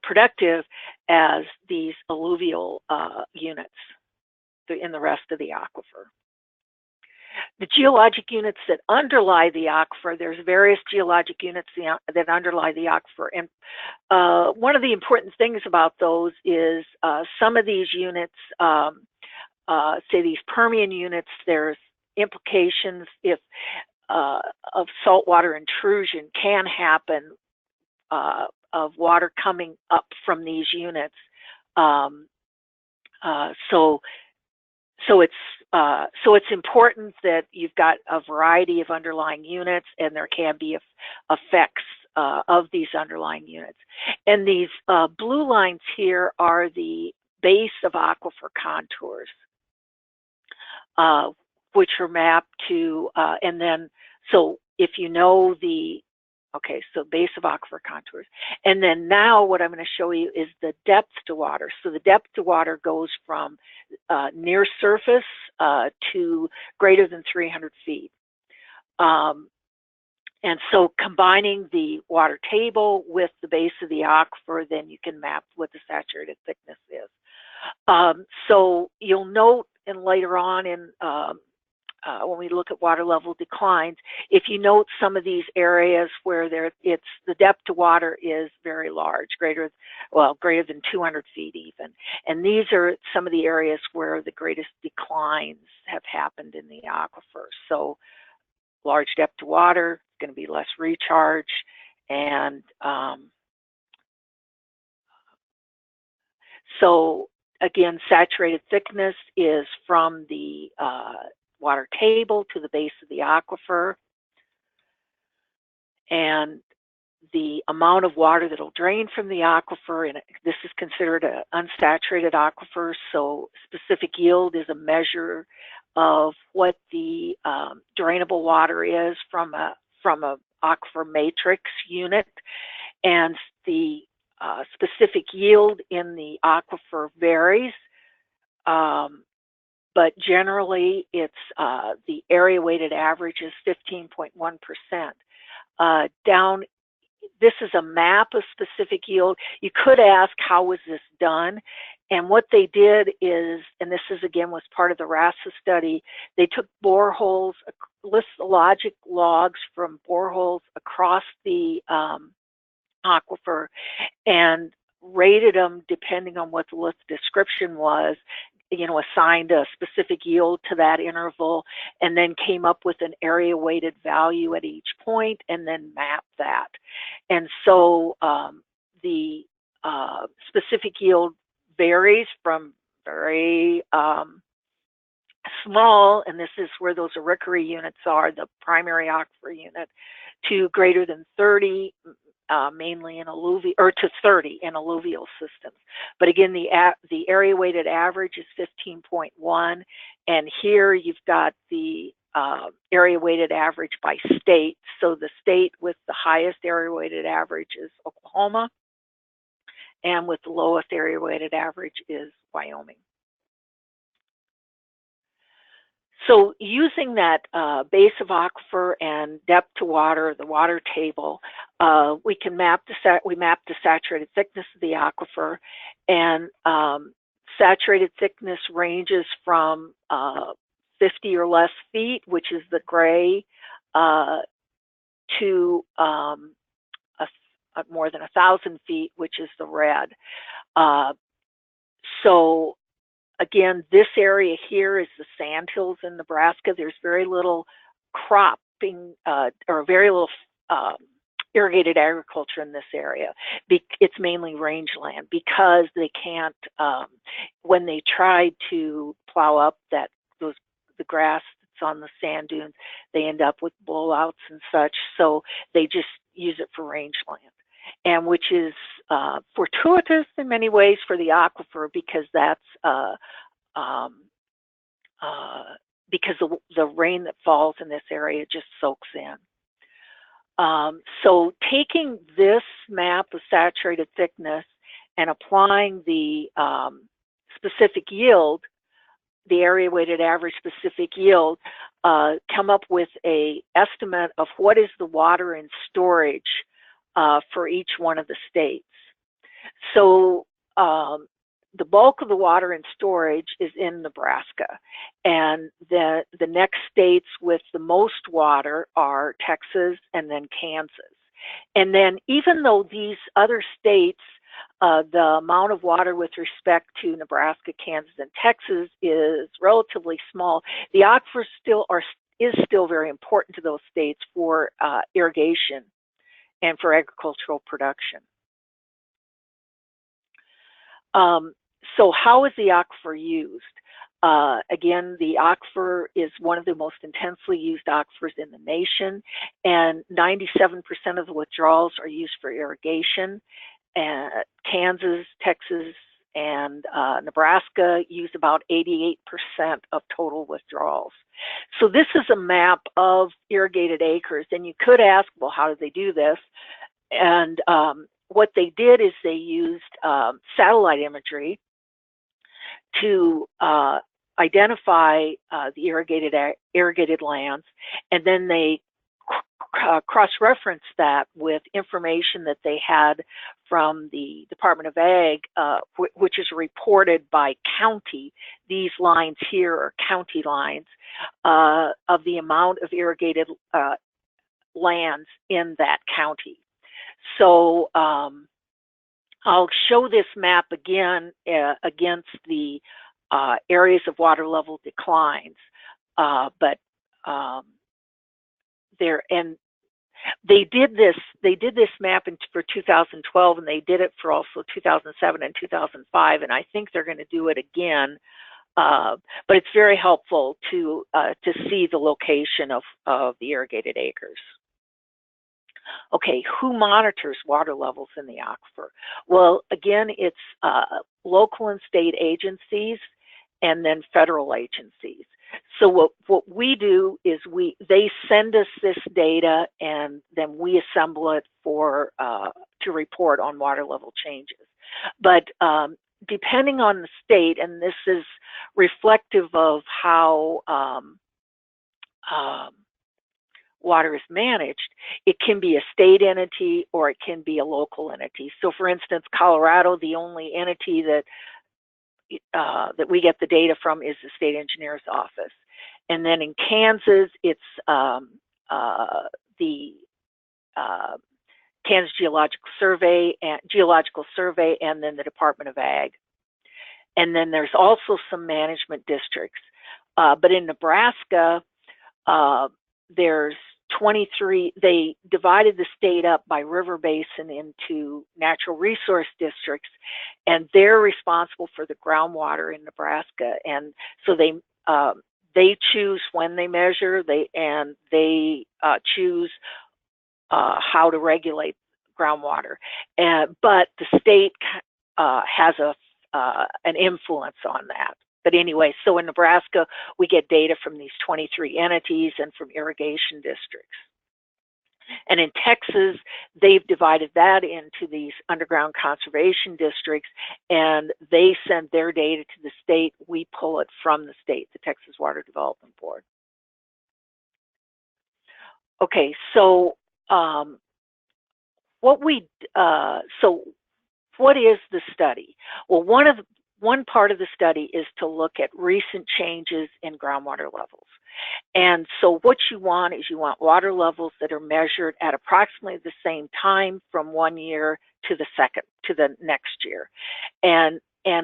productive as these alluvial units in the rest of the aquifer. The geologic units that underlie the aquifer, there's various geologic units that underlie the aquifer. And one of the important things about those is some of these units, say these Permian units, there's implications if saltwater intrusion can happen of water coming up from these units. So it's important that you've got a variety of underlying units, and there can be effects of these underlying units. And these blue lines here are the base of aquifer contours, which are mapped to, and then, so if you know the, okay, so base of aquifer contours. And then now what I'm going to show you is the depth to water. So the depth to water goes from near surface to greater than 300 feet. And so combining the water table with the base of the aquifer, then you can map what the saturated thickness is. So you'll note, and later on in when we look at water level declines, if you note some of these areas where the depth to water is very large, greater than 200 feet even. And these are some of the areas where the greatest declines have happened in the aquifer. So large depth to water, going to be less recharge, and so again, saturated thickness is from the water table to the base of the aquifer, and the amount of water that will drain from the aquifer, and this is considered an unsaturated aquifer, so specific yield is a measure of what the drainable water is from a aquifer matrix unit, and the specific yield in the aquifer varies, but generally it's the area weighted average is 15.1%. This is a map of specific yield. You could ask, how was this done? And what they did is, and this is again was part of the RASA study, they took boreholes, lithologic logs from boreholes across the aquifer and rated them depending on what the lith description was, assigned a specific yield to that interval, and then came up with an area weighted value at each point and then mapped that. And so the specific yield varies from very small, and this is where those auricary units are, the primary aquifer unit, to greater than 30, mainly in alluvial, or to 30 in alluvial systems. But again, the area weighted average is 15.1, and here you've got the area weighted average by state. So the state with the highest area weighted average is Oklahoma, and with the lowest area weighted average is Wyoming. So using that base of aquifer and depth to water, the water table, we map the saturated thickness of the aquifer, and saturated thickness ranges from 50 or less feet, which is the gray, to more than 1,000 feet, which is the red. So again, this area here is the sandhills in Nebraska. There's very little cropping or very little irrigated agriculture in this area. It's mainly rangeland because they can't, when they try to plow up the grass that's on the sand dunes, they end up with blowouts and such. So they just use it for rangeland, and which is fortuitous in many ways for the aquifer, because that's because the rain that falls in this area just soaks in. So taking this map of saturated thickness and applying the specific yield, the area weighted average specific yield, come up with an estimate of what is the water in storage for each one of the states. So the bulk of the water in storage is in Nebraska, and the next states with the most water are Texas and then Kansas. And then even though these other states, the amount of water with respect to Nebraska, Kansas, and Texas is relatively small, the aquifers still are is still very important to those states for irrigation and for agricultural production. So how is the aquifer used? Again, the aquifer is one of the most intensely used aquifers in the nation, and 97% of the withdrawals are used for irrigation. Kansas, Texas, and Nebraska use about 88% of total withdrawals. So this is a map of irrigated acres, and you could ask, well, how did they do this? And what they did is they used satellite imagery to identify the irrigated lands, and then they cross-reference that with information that they had from the Department of Ag, which is reported by county. These lines here are county lines of the amount of irrigated lands in that county. So I'll show this map again against the areas of water level declines, but they did this map for 2012, and they did it for also 2007 and 2005, and I think they're going to do it again. But it's very helpful to see the location of the irrigated acres. Okay, who monitors water levels in the aquifer? Well, again, it's local and state agencies, and then federal agencies. So what we do is they send us this data, and then we assemble it for to report on water level changes. But depending on the state, and this is reflective of how water is managed, it can be a state entity or it can be a local entity. So for instance, Colorado, the only entity that we get the data from is the state engineer's office. And then in Kansas, it's the Kansas Geological Survey, and then the Department of Ag. And then there's also some management districts. But in Nebraska, there's 23, they divided the state up by river basin into natural resource districts, and they're responsible for the groundwater in Nebraska. And so they choose when they measure, they choose how to regulate groundwater. But the state has an influence on that. But anyway, so in Nebraska, we get data from these 23 entities and from irrigation districts. And in Texas, they've divided that into these underground conservation districts, and they send their data to the state. We pull it from the state, the Texas Water Development Board. Okay, so what is the study? Well, one part of the study is to look at recent changes in groundwater levels. And so what you want is you want water levels that are measured at approximately the same time from one year to the next year. And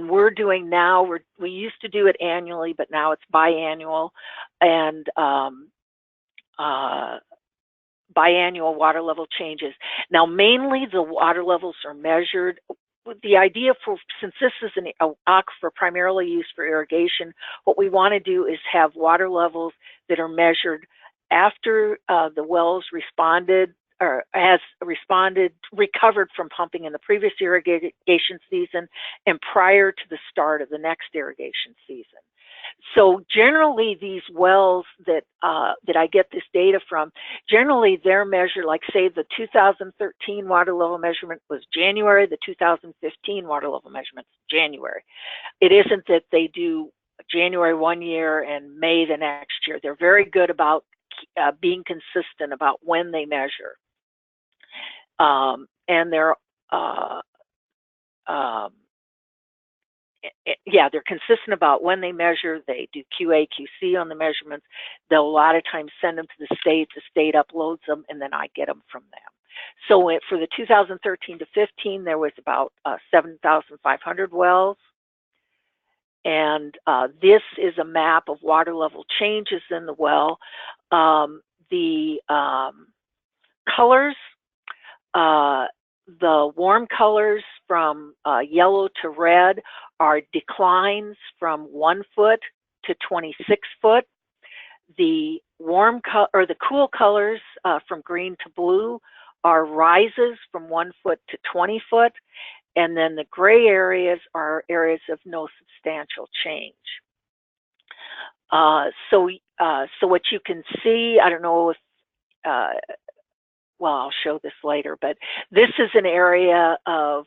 we're doing now, we used to do it annually, but now it's biannual. And biannual water level changes. Now, mainly the water levels are measured. The idea since this is an aquifer primarily used for irrigation, what we want to do is have water levels that are measured after the wells responded or recovered from pumping in the previous irrigation season and prior to the start of the next irrigation season. So generally, these wells that I get this data from, generally they're measured, like say the 2013 water level measurement was January, the 2015 water level measurement is January. It isn't that they do January one year and May the next year. They're very good about being consistent about when they measure. And they're they're consistent about when they measure. They do QA, QC on the measurements. They'll a lot of times send them to the state uploads them, and then I get them from them. So for the 2013 to 15, there was about 7,500 wells. And this is a map of water level changes in the well. The colors, the warm colors from yellow to red are declines from 1 foot to 26 foot. The the cool colors from green to blue are rises from 1 foot to 20 foot. And then the gray areas are areas of no substantial change. So what you can see, I don't know if, well, I'll show this later, but this is an area of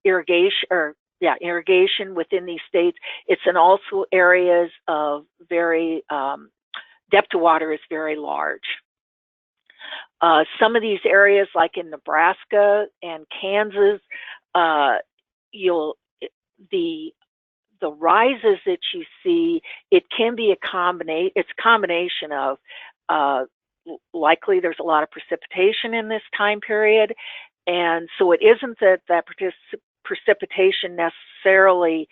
irrigation, or irrigation within these states. It's in also areas of very, depth of water is very large. Some of these areas, like in Nebraska and Kansas, the rises that you see, it can be it's a combination of likely there's a lot of precipitation in this time period, and so it isn't that precipitation necessarily,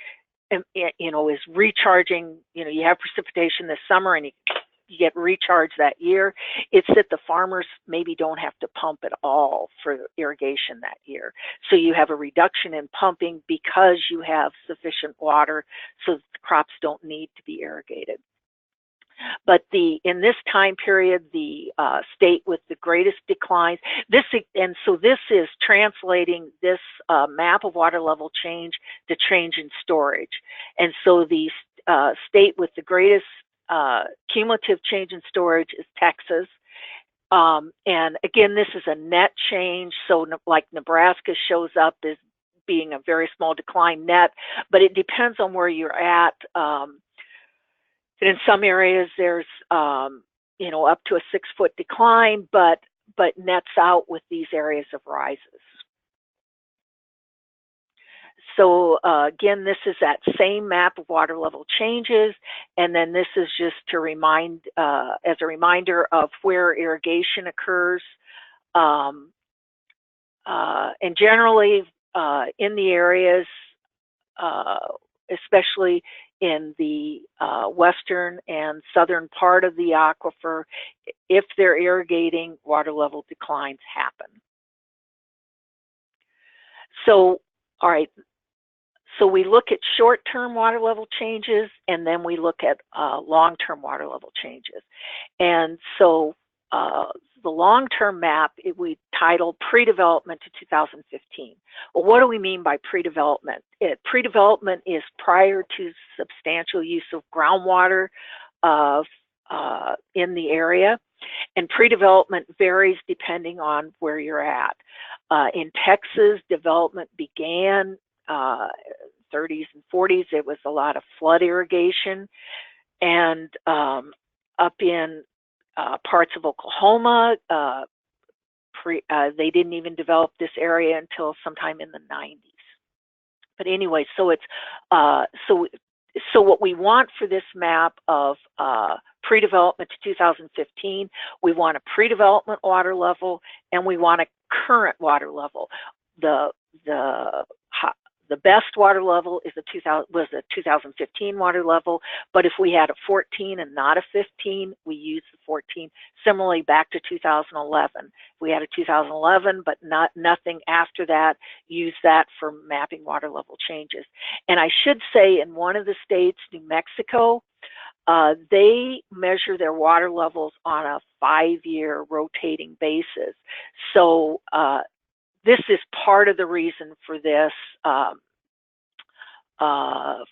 is recharging. You have precipitation this summer and you get recharged that year. It's that the farmers maybe don't have to pump at all for irrigation that year. So you have a reduction in pumping because you have sufficient water so that the crops don't need to be irrigated. But in this time period, the state with the greatest declines, this is translating this map of water level change to change in storage. And so the state with the greatest cumulative change in storage is Texas. And again, this is a net change. So like Nebraska shows up as being a very small decline net, but it depends on where you're at. And in some areas there's, up to a 6 foot decline, but nets out with these areas of rises. So again, this is that same map of water level changes, and then this is just to remind, as a reminder of where irrigation occurs. And generally in the areas, especially in the western and southern part of the aquifer, if they're irrigating, water level declines happen. So, all right. So we look at short-term water level changes, and then we look at long-term water level changes. And so the long-term map, we titled Pre-Development to 2015. Well, what do we mean by pre-development? Pre-development is prior to substantial use of groundwater in the area. And pre-development varies depending on where you're at. In Texas, development began 30s and 40s. It was a lot of flood irrigation, and up in parts of Oklahoma, they didn't even develop this area until sometime in the 90s. But anyway, so it's so what we want for this map of pre-development to 2015, we want a pre-development water level, and we want a current water level. The best water level is was a 2015 water level, but if we had a 14 and not a 15, we use the 14. Similarly, back to 2011. If we had a 2011, but nothing after that, use that for mapping water level changes. And I should say, in one of the states, New Mexico, they measure their water levels on a 5-year rotating basis. So this is part of the reason for this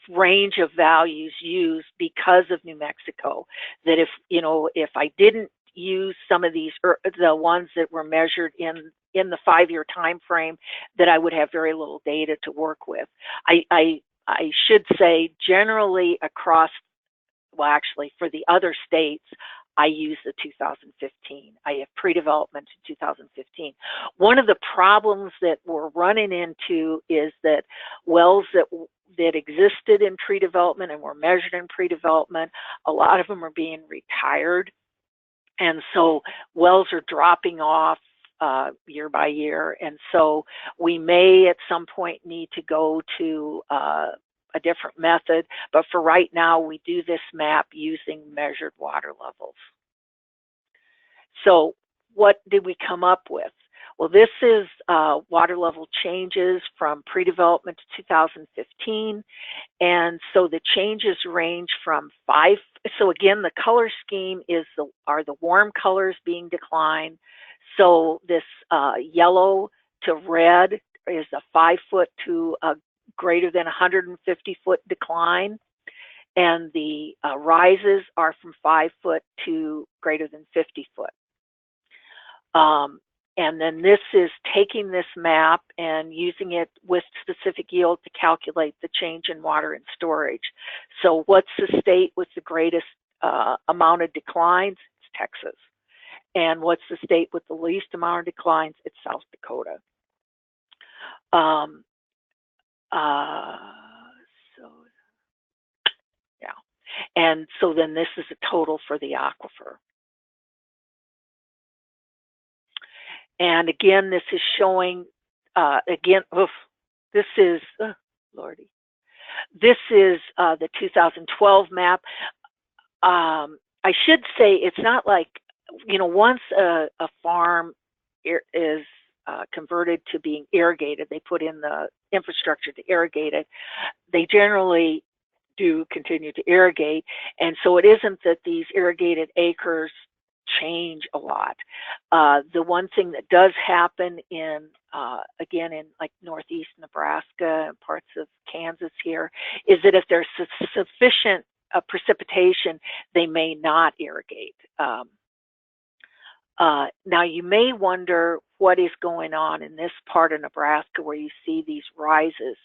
range of values used because of New Mexico. That if I didn't use some of these, the ones that were measured in the 5-year time frame, that I would have very little data to work with. I should say generally across, well, actually for the other states, I use the 2015. I have pre-development in 2015. One of the problems that we're running into is that wells that existed in pre-development and were measured in pre-development, a lot of them are being retired. And so wells are dropping off year by year. And so we may at some point need to go to a different method, but for right now, we do this map using measured water levels. So what did we come up with? Well, this is water level changes from pre-development to 2015. And so the changes range from 5. So again, the color scheme are the warm colors being declined. So this yellow to red is a 5 foot to a greater than 150 foot decline. And the rises are from 5 foot to greater than 50 foot. And then this is taking this map and using it with specific yield to calculate the change in water and storage. So what's the state with the greatest amount of declines? It's Texas. And what's the state with the least amount of declines? It's South Dakota. And so then this is a total for the aquifer. And again, this is showing, this is, Lordy. This is the 2012 map. I should say it's not like, once a farm is converted to being irrigated, they put in the infrastructure to irrigate it, they generally do continue to irrigate. And so it isn't that these irrigated acres change a lot. The one thing that does happen again, in like northeast Nebraska and parts of Kansas here, is that if there's sufficient precipitation, they may not irrigate. Now you may wonder what is going on in this part of Nebraska where you see these rises.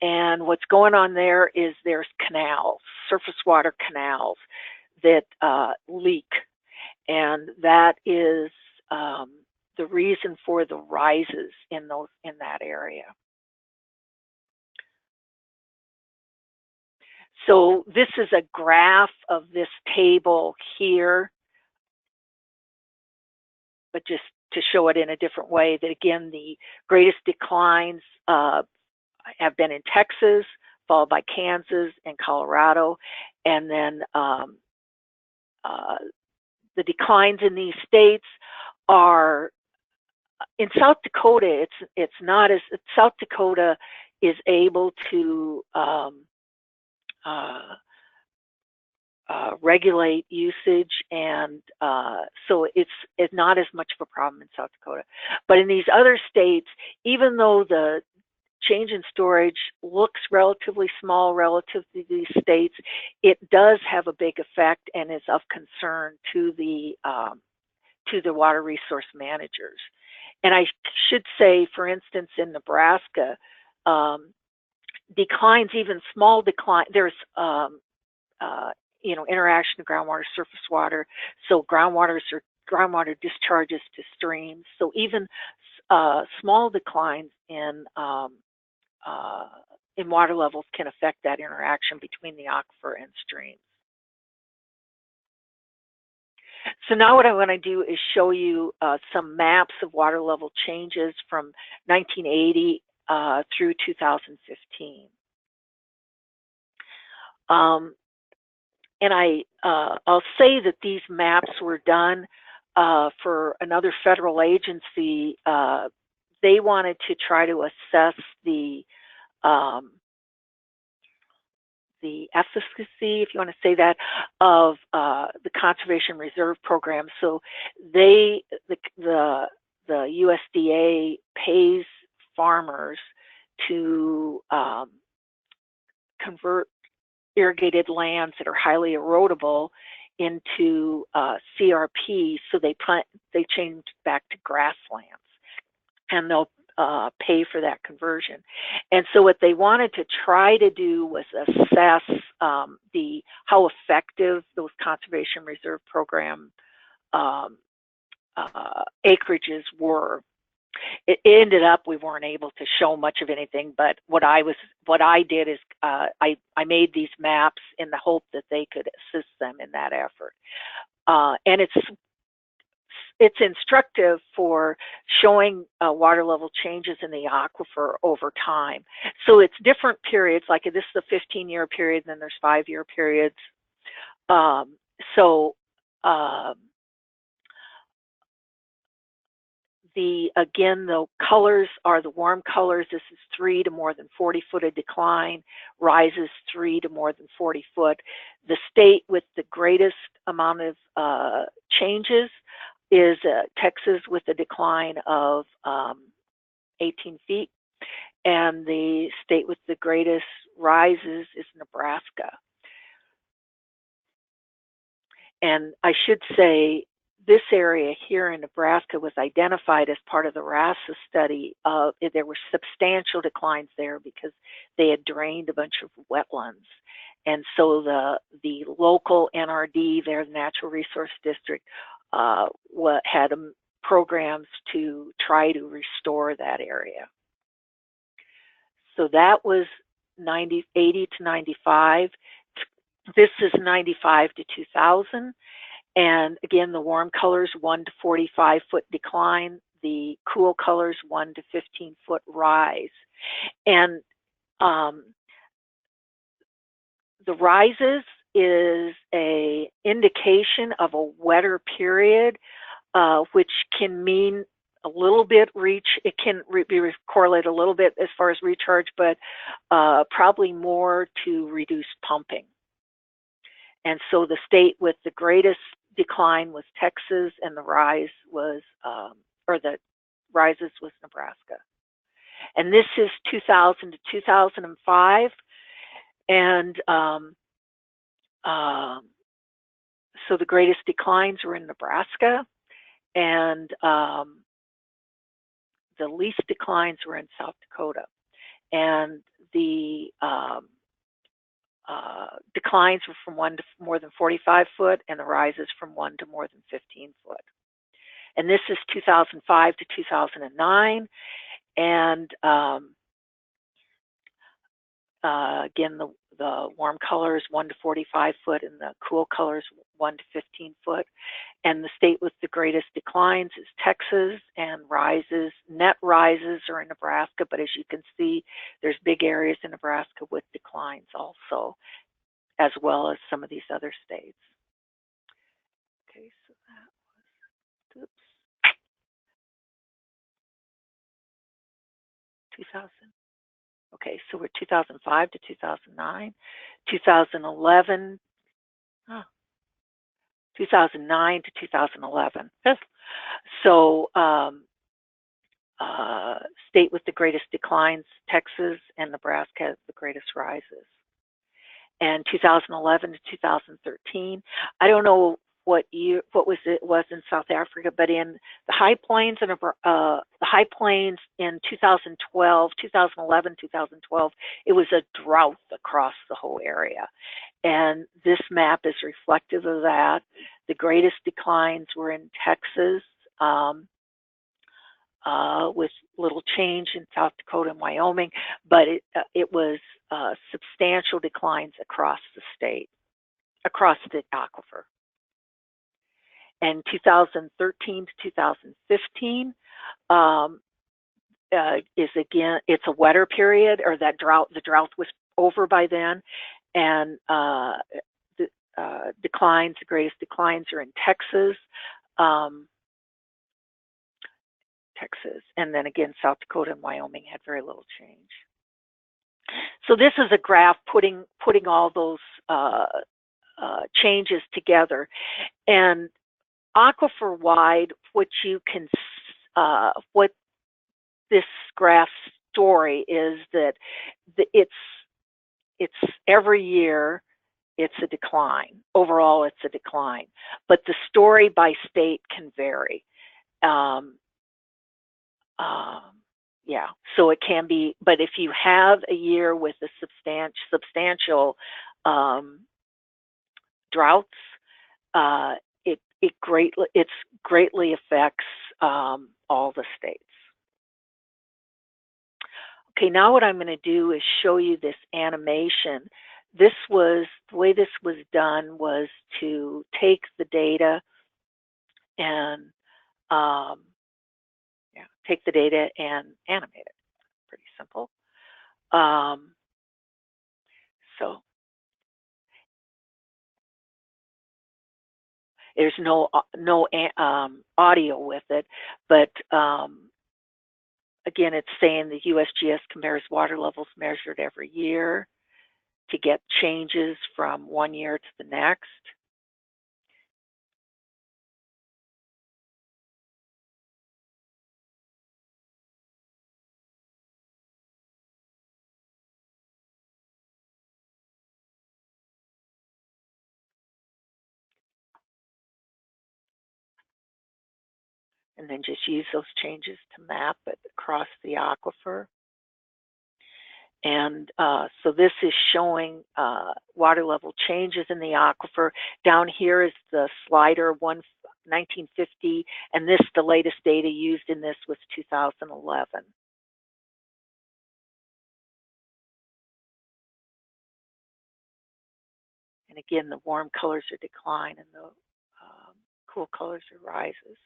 And what's going on there is there's canals, surface water canals that leak. And that is the reason for the rises in that area. So this is a graph of this table here, but just to show it in a different way, that again, the greatest declines have been in Texas, followed by Kansas and Colorado, and then the declines in these states are in South Dakota. It's not as South Dakota is able to regulate usage, and so it's not as much of a problem in South Dakota. But in these other states, even though the change in storage looks relatively small relative to these states, it does have a big effect and is of concern to the water resource managers. And I should say, for instance, in Nebraska, declines, even small decline, there's interaction of groundwater, surface water, so groundwater discharges to streams. So even small declines in water levels can affect that interaction between the aquifer and streams. So now what I want to do is show you some maps of water level changes from 1980 through 2015. And I'll say that these maps were done for another federal agency. They wanted to try to assess the efficacy, if you want to say that, of the conservation reserve program. So the USDA pays farmers to convert irrigated lands that are highly erodible into CRP, so they change back to grasslands, and they'll pay for that conversion. And so what they wanted to try to do was assess how effective those conservation reserve program acreages were. It ended up we weren't able to show much of anything, but what I did is I made these maps in the hope that they could assist them in that effort. And it's it's instructive for showing water level changes in the aquifer over time. So it's different periods, like this is a 15-year period, and then there's 5-year periods. Again, the colors are the warm colors. This is 3 to more than 40 foot of decline, rises 3 to more than 40 foot. The state with the greatest amount of changes is Texas with a decline of 18 feet. And the state with the greatest rises is Nebraska. And I should say, this area here in Nebraska was identified as part of the RASA study. There were substantial declines there because they had drained a bunch of wetlands. And so the local NRD there, the Natural Resource District, had programs to try to restore that area. So that was 80 to 95. This is 95 to 2000. And again, the warm colors, 1 to 45 foot decline. The cool colors, 1 to 15 foot rise. And the rises is a indication of a wetter period, which can mean a little bit it can correlate a little bit as far as recharge, but probably more to reduce pumping. And so the state with the greatest decline was Texas, and the rise was, the rises was Nebraska. And this is 2000 to 2005. And so the greatest declines were in Nebraska, and the least declines were in South Dakota. And the declines were from 1 to more than 45 foot, and the rises from 1 to more than 15 foot. And this is 2005 to 2009. And again, the warm colors 1 to 45 foot, and the cool colors 1 to 15 foot. And the state with the greatest declines is Texas, and net rises are in Nebraska, but as you can see, there's big areas in Nebraska with declines also, as well as some of these other states. Okay, so that was, 2000. Okay, so we're 2005 to 2009, 2011, 2009 to 2011. So state with the greatest declines, Texas, and Nebraska has the greatest rises. And 2011 to 2013, I don't know what was in South Africa, but in the high plains and in 2012, 2011, 2012, it was a drought across the whole area. And this map is reflective of that. The greatest declines were in Texas, with little change in South Dakota and Wyoming, but it was substantial declines across the state, across the aquifer. And 2013 to 2015 is again, it's a wetter period, or the drought was over by then, and the greatest declines are in Texas, and then again, South Dakota and Wyoming had very little change. So this is a graph putting all those changes together, and aquifer wide, what this graph's story is that it's every year it's a decline. Overall, it's a decline, but the story by state can vary. Yeah, so it can be, but if you have a year with a substantial droughts, it greatly affects all the states. Okay, now what I'm going to do is show you this animation. The way this was done was to take the data and yeah, take the data and animate it. Pretty simple. So there's no audio with it, but again, it's saying the USGS compares water levels measured every year to get changes from one year to the next. And then just use those changes to map it across the aquifer. And so this is showing water level changes in the aquifer. Down here is the slider 1950, and this, the latest data used in this was 2011. And again, the warm colors are decline and the cool colors are rises.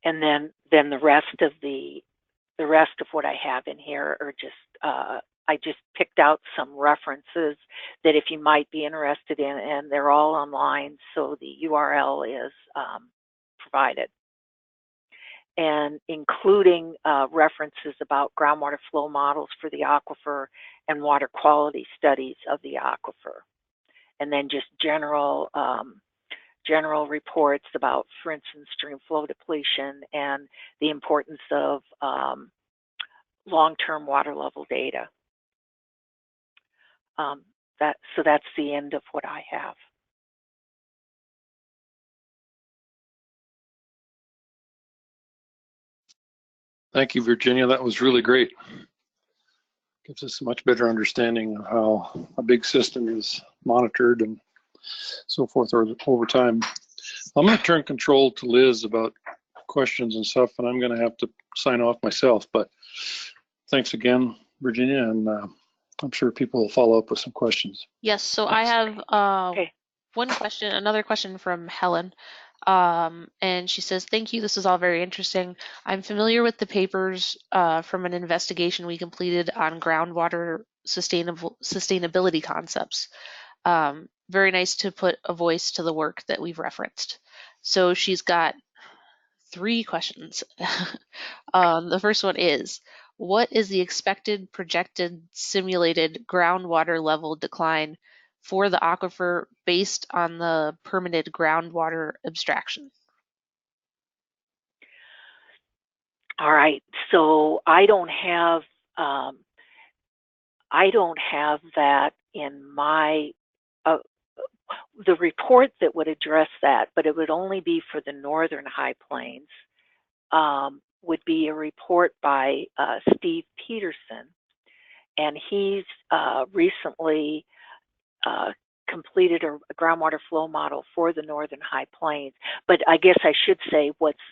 And then the rest of what I have in here are just I just picked out some references that if you might be interested in, and they're all online, so the URL is provided, and including references about groundwater flow models for the aquifer and water quality studies of the aquifer, and then just general reports about, for instance, stream flow depletion and the importance of long-term water level data. So that's the end of what I have. Thank you, Virginia. That was really great. Gives us a much better understanding of how a big system is monitored and so forth over time. I'm going to turn control to Liz about questions and stuff, and I'm going to have to sign off myself. But thanks again, Virginia, and I'm sure people will follow up with some questions. Yes, so I have one question, another question from Helen. And she says, thank you, this is all very interesting. I'm familiar with the papers from an investigation we completed on groundwater sustainability concepts. Very nice to put a voice to the work that we've referenced. So she's got 3 questions. The first one is, what is the expected projected simulated groundwater level decline for the aquifer based on the permitted groundwater abstraction? All right, so I don't have that in my the report that would address that, but it would only be for the northern high plains. Would be a report by Steve Peterson, and he's recently completed a groundwater flow model for the northern high plains. But I guess I should say what's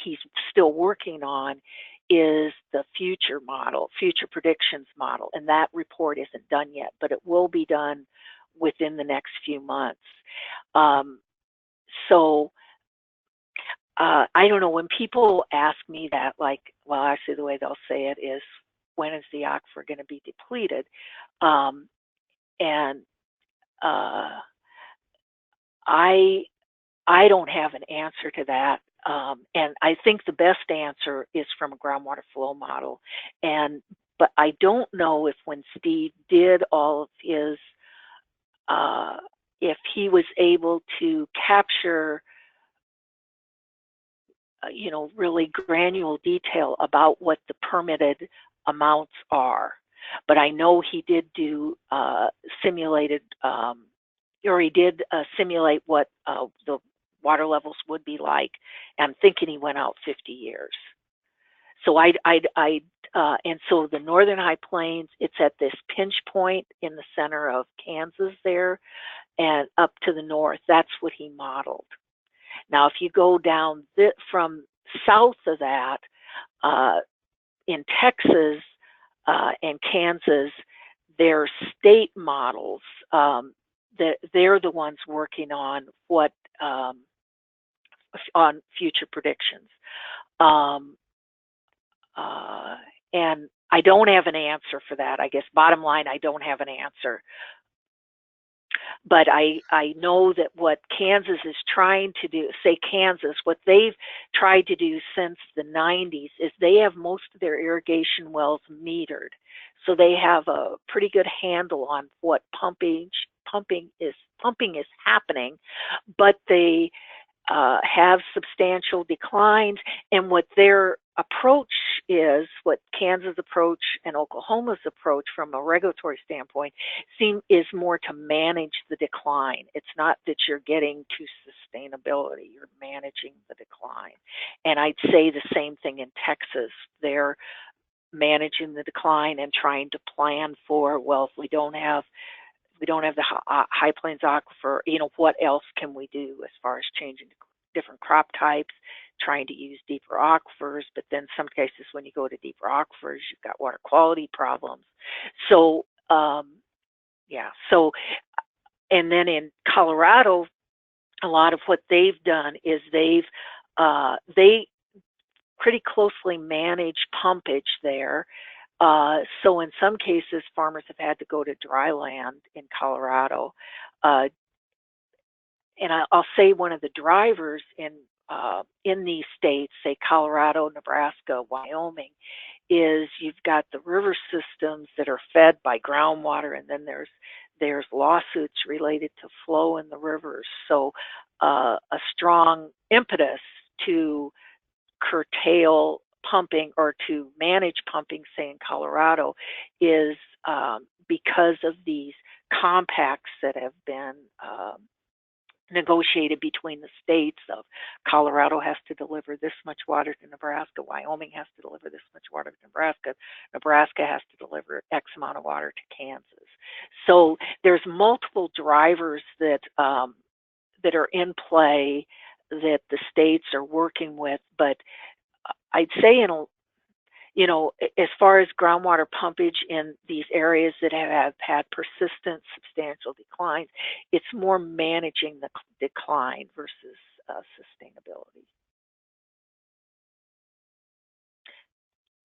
he's still working on is the future model, future predictions model, and that report isn't done yet, but it will be done within the next few months. I don't know, when people ask me that, like, well, actually the way they'll say it is, when is the aquifer going to be depleted? I don't have an answer to that. And I think the best answer is from a groundwater flow model. But I don't know if when Steve did all of his, if he was able to capture really granular detail about what the permitted amounts are. But I know he did do simulated, or he did simulate what the water levels would be like. And I'm thinking he went out 50 years. So and so the Northern High Plains, it's at this pinch point in the center of Kansas there, and up to the north. That's what he modeled. Now, if you go down from south of that, in Texas and Kansas, their state models, they're the ones working on what on future predictions. And I don't have an answer for that. I guess bottom line, I don't have an answer. But I know that what Kansas is trying to do, say Kansas, what they've tried to do since the 90s is they have most of their irrigation wells metered. So they have a pretty good handle on what pumping is happening, but they have substantial declines, and what their approach is, what Kansas' approach and Oklahoma's approach from a regulatory standpoint is more to manage the decline. It's not that you're getting to sustainability, you're managing the decline. And I'd say the same thing in Texas. They're managing the decline and trying to plan for, well, if we don't have the High Plains Aquifer, what else can we do as far as changing different crop types, trying to use deeper aquifers, but then some cases when you go to deeper aquifers, you've got water quality problems. So, and then in Colorado, a lot of what they've done is they pretty closely manage pumpage there. So in some cases, farmers have had to go to dry land in Colorado. And I'll say one of the drivers in these states, say Colorado, Nebraska, Wyoming, is you've got the river systems that are fed by groundwater, and then there's lawsuits related to flow in the rivers. So a strong impetus to curtail pumping or to manage pumping, say in Colorado, is because of these compacts that have been negotiated between the states of Colorado has to deliver this much water to Nebraska, Wyoming has to deliver this much water to Nebraska, Nebraska has to deliver X amount of water to Kansas. So there's multiple drivers that that are in play that the states are working with, but I'd say as far as groundwater pumpage in these areas that have had persistent substantial declines, it's more managing the decline versus sustainability.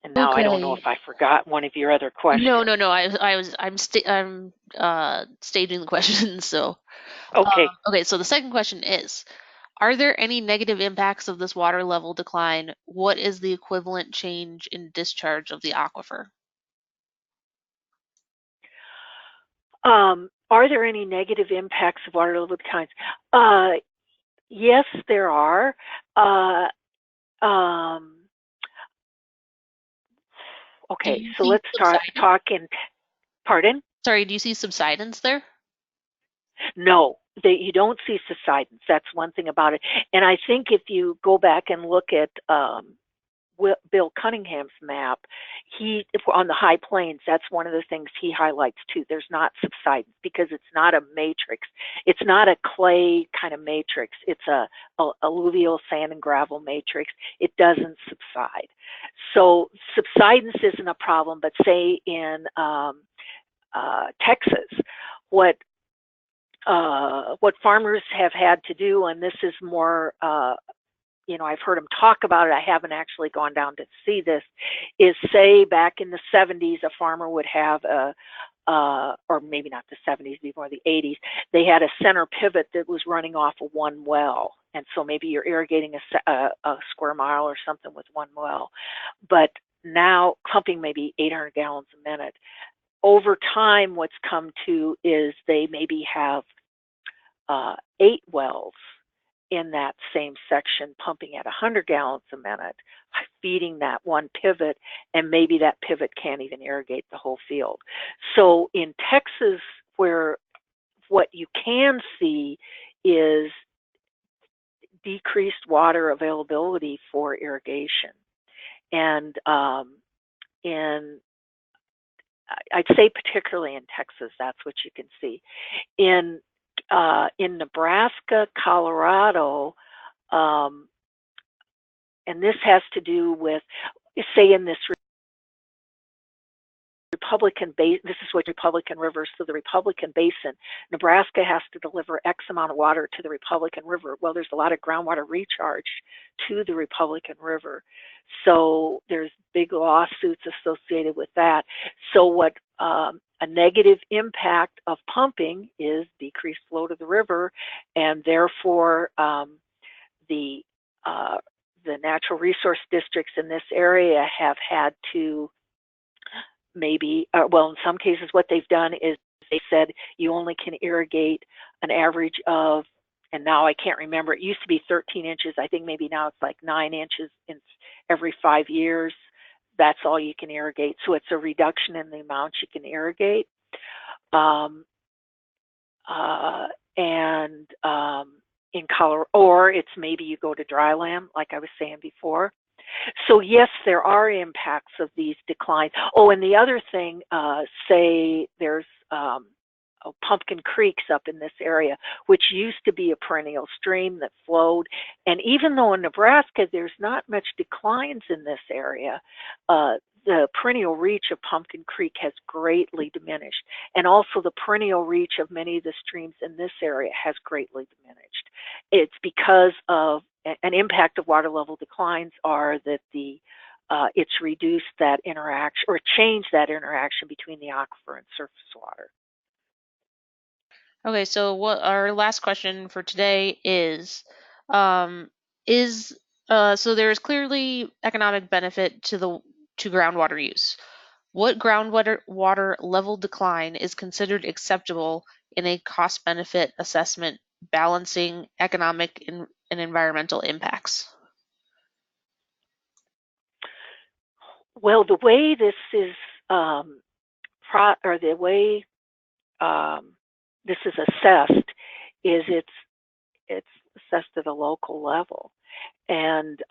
And now I don't know if I forgot one of your other questions. No. I'm staging the questions. So okay. Okay. So the second question is: are there any negative impacts of this water level decline? What is the equivalent change in discharge of the aquifer? Are there any negative impacts of water level declines? Yes, there are. Okay, so let's talk in. Pardon? Sorry, do you see subsidence there? No, you don't see subsidence. That's one thing about it. And I think if you go back and look at Bill Cunningham's map, on the High Plains, that's one of the things he highlights too. There's not subsidence because it's not a matrix. It's not a clay kind of matrix. It's a alluvial sand and gravel matrix. It doesn't subside. So subsidence isn't a problem, but say in Texas, what farmers have had to do, and this is more, I've heard them talk about it, I haven't actually gone down to see this, is say back in the 70s, a farmer would have or maybe not the 70s, before the 80s, they had a center pivot that was running off of one well. And so maybe you're irrigating a square mile or something with one well. But now pumping maybe 800 gallons a minute. Over time, what's come to is they maybe have 8 wells in that same section pumping at 100 gallons a minute, feeding that one pivot, and maybe that pivot can't even irrigate the whole field. So in Texas, where what you can see is decreased water availability for irrigation. And I'd say particularly in Texas, that's what you can see. In Nebraska, Colorado, and this has to do with, say, in this Republican basin, this is what Republican rivers, so the Republican basin, Nebraska has to deliver X amount of water to the Republican River. Well, there's a lot of groundwater recharge to the Republican River. So there's big lawsuits associated with that. So what a negative impact of pumping is decreased flow to the river, and therefore the natural resource districts in this area have had to maybe, well, in some cases what they've done is they said you only can irrigate an average of, and now I can't remember, it used to be 13 inches. I think maybe now it's like 9 inches in every 5 years. That's all you can irrigate. So it's a reduction in the amount you can irrigate. In Colorado, or it's maybe you go to dry land, like I was saying before. So yes, there are impacts of these declines. Oh, and the other thing, say there's Pumpkin Creeks up in this area, which used to be a perennial stream that flowed. And even though in Nebraska there's not much declines in this area, the perennial reach of Pumpkin Creek has greatly diminished. And also the perennial reach of many of the streams in this area has greatly diminished. It's because of an impact of water level declines are that it's reduced that interaction or changed that interaction between the aquifer and surface water. Okay, so what our last question for today is so there is clearly economic benefit to groundwater use. What groundwater level decline is considered acceptable in a cost-benefit assessment balancing economic and environmental impacts? Well, the way this is this is assessed is it's assessed at a local level, and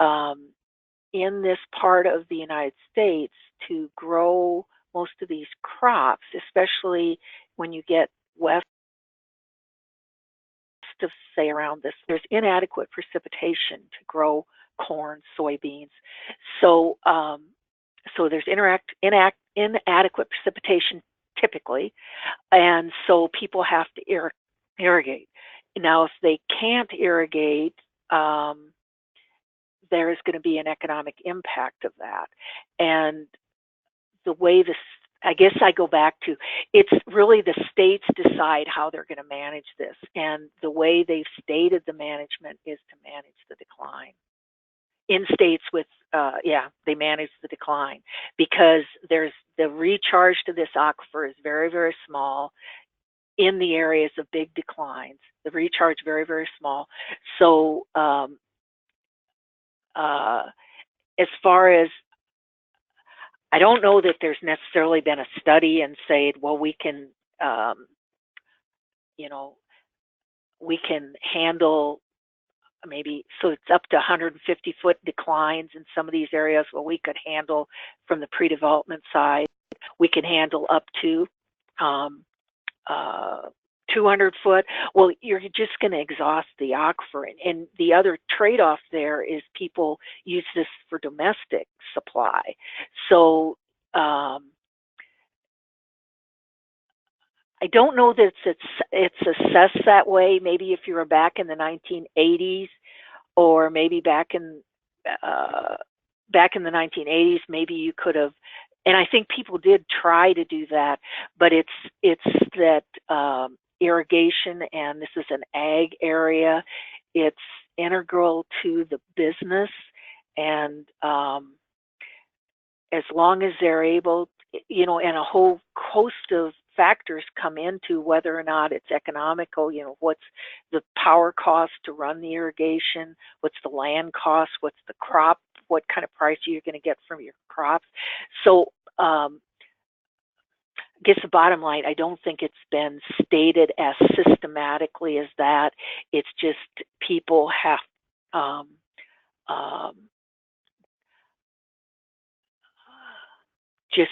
in this part of the United States, to grow most of these crops, especially when you get west of, say, around this, there's inadequate precipitation to grow corn, soybeans. So so there's inadequate precipitation typically, and so people have to irrigate. Now, if they can't irrigate, there is going to be an economic impact of that. And the way this, I guess I go back to, it's really the states decide how they're going to manage this. And the way they've stated the management is to manage the decline. In states with, they manage the decline because there's the recharge to this aquifer is very, very small in the areas of big declines. The recharge very, very small. So as far as, I don't know that there's necessarily been a study and said, well, we can, we can handle maybe, so it's up to 150-foot declines in some of these areas. Well, we could handle from the pre-development side, we can handle up to 200 foot. Well, you're just going to exhaust the aquifer. And the other trade-off there is people use this for domestic supply. So I don't know that it's assessed that way. Maybe if you were back in the 1980s, or maybe back in the 1980s, maybe you could have. And I think people did try to do that, but it's that irrigation, and this is an ag area. It's integral to the business, and as long as they're able, and a whole host of factors come into whether or not it's economical, what's the power cost to run the irrigation, what's the land cost, what's the crop, what kind of price are you going to get from your crops. So I guess the bottom line, I don't think it's been stated as systematically as that. It's just people have, just,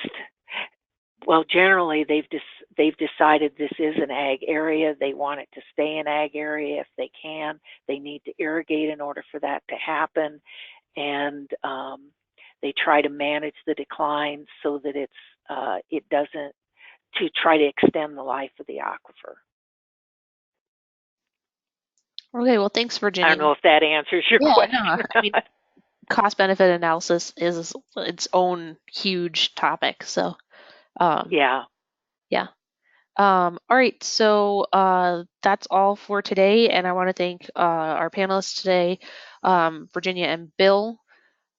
well, generally they've decided this is an ag area. They want it to stay an ag area if they can. They need to irrigate in order for that to happen, and they try to manage the decline so that it doesn't, to try to extend the life of the aquifer. Okay, well, thanks, Virginia. I don't know if that answers your question. No, I mean, cost-benefit analysis is its own huge topic. So, yeah. All right, so that's all for today, and I want to thank our panelists today, Virginia and Bill.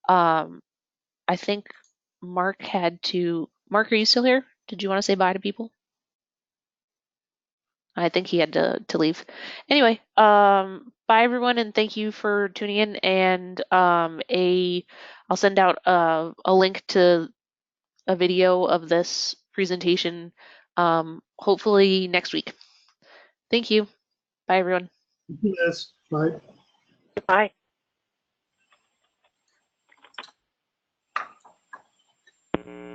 I think Mark had to. Mark, are you still here? Did you want to say bye to people? I think he had to leave. Anyway, bye everyone, and thank you for tuning in. And I'll send out a link to a video of this presentation, hopefully next week. Thank you. Bye everyone. Yes. Bye. Bye.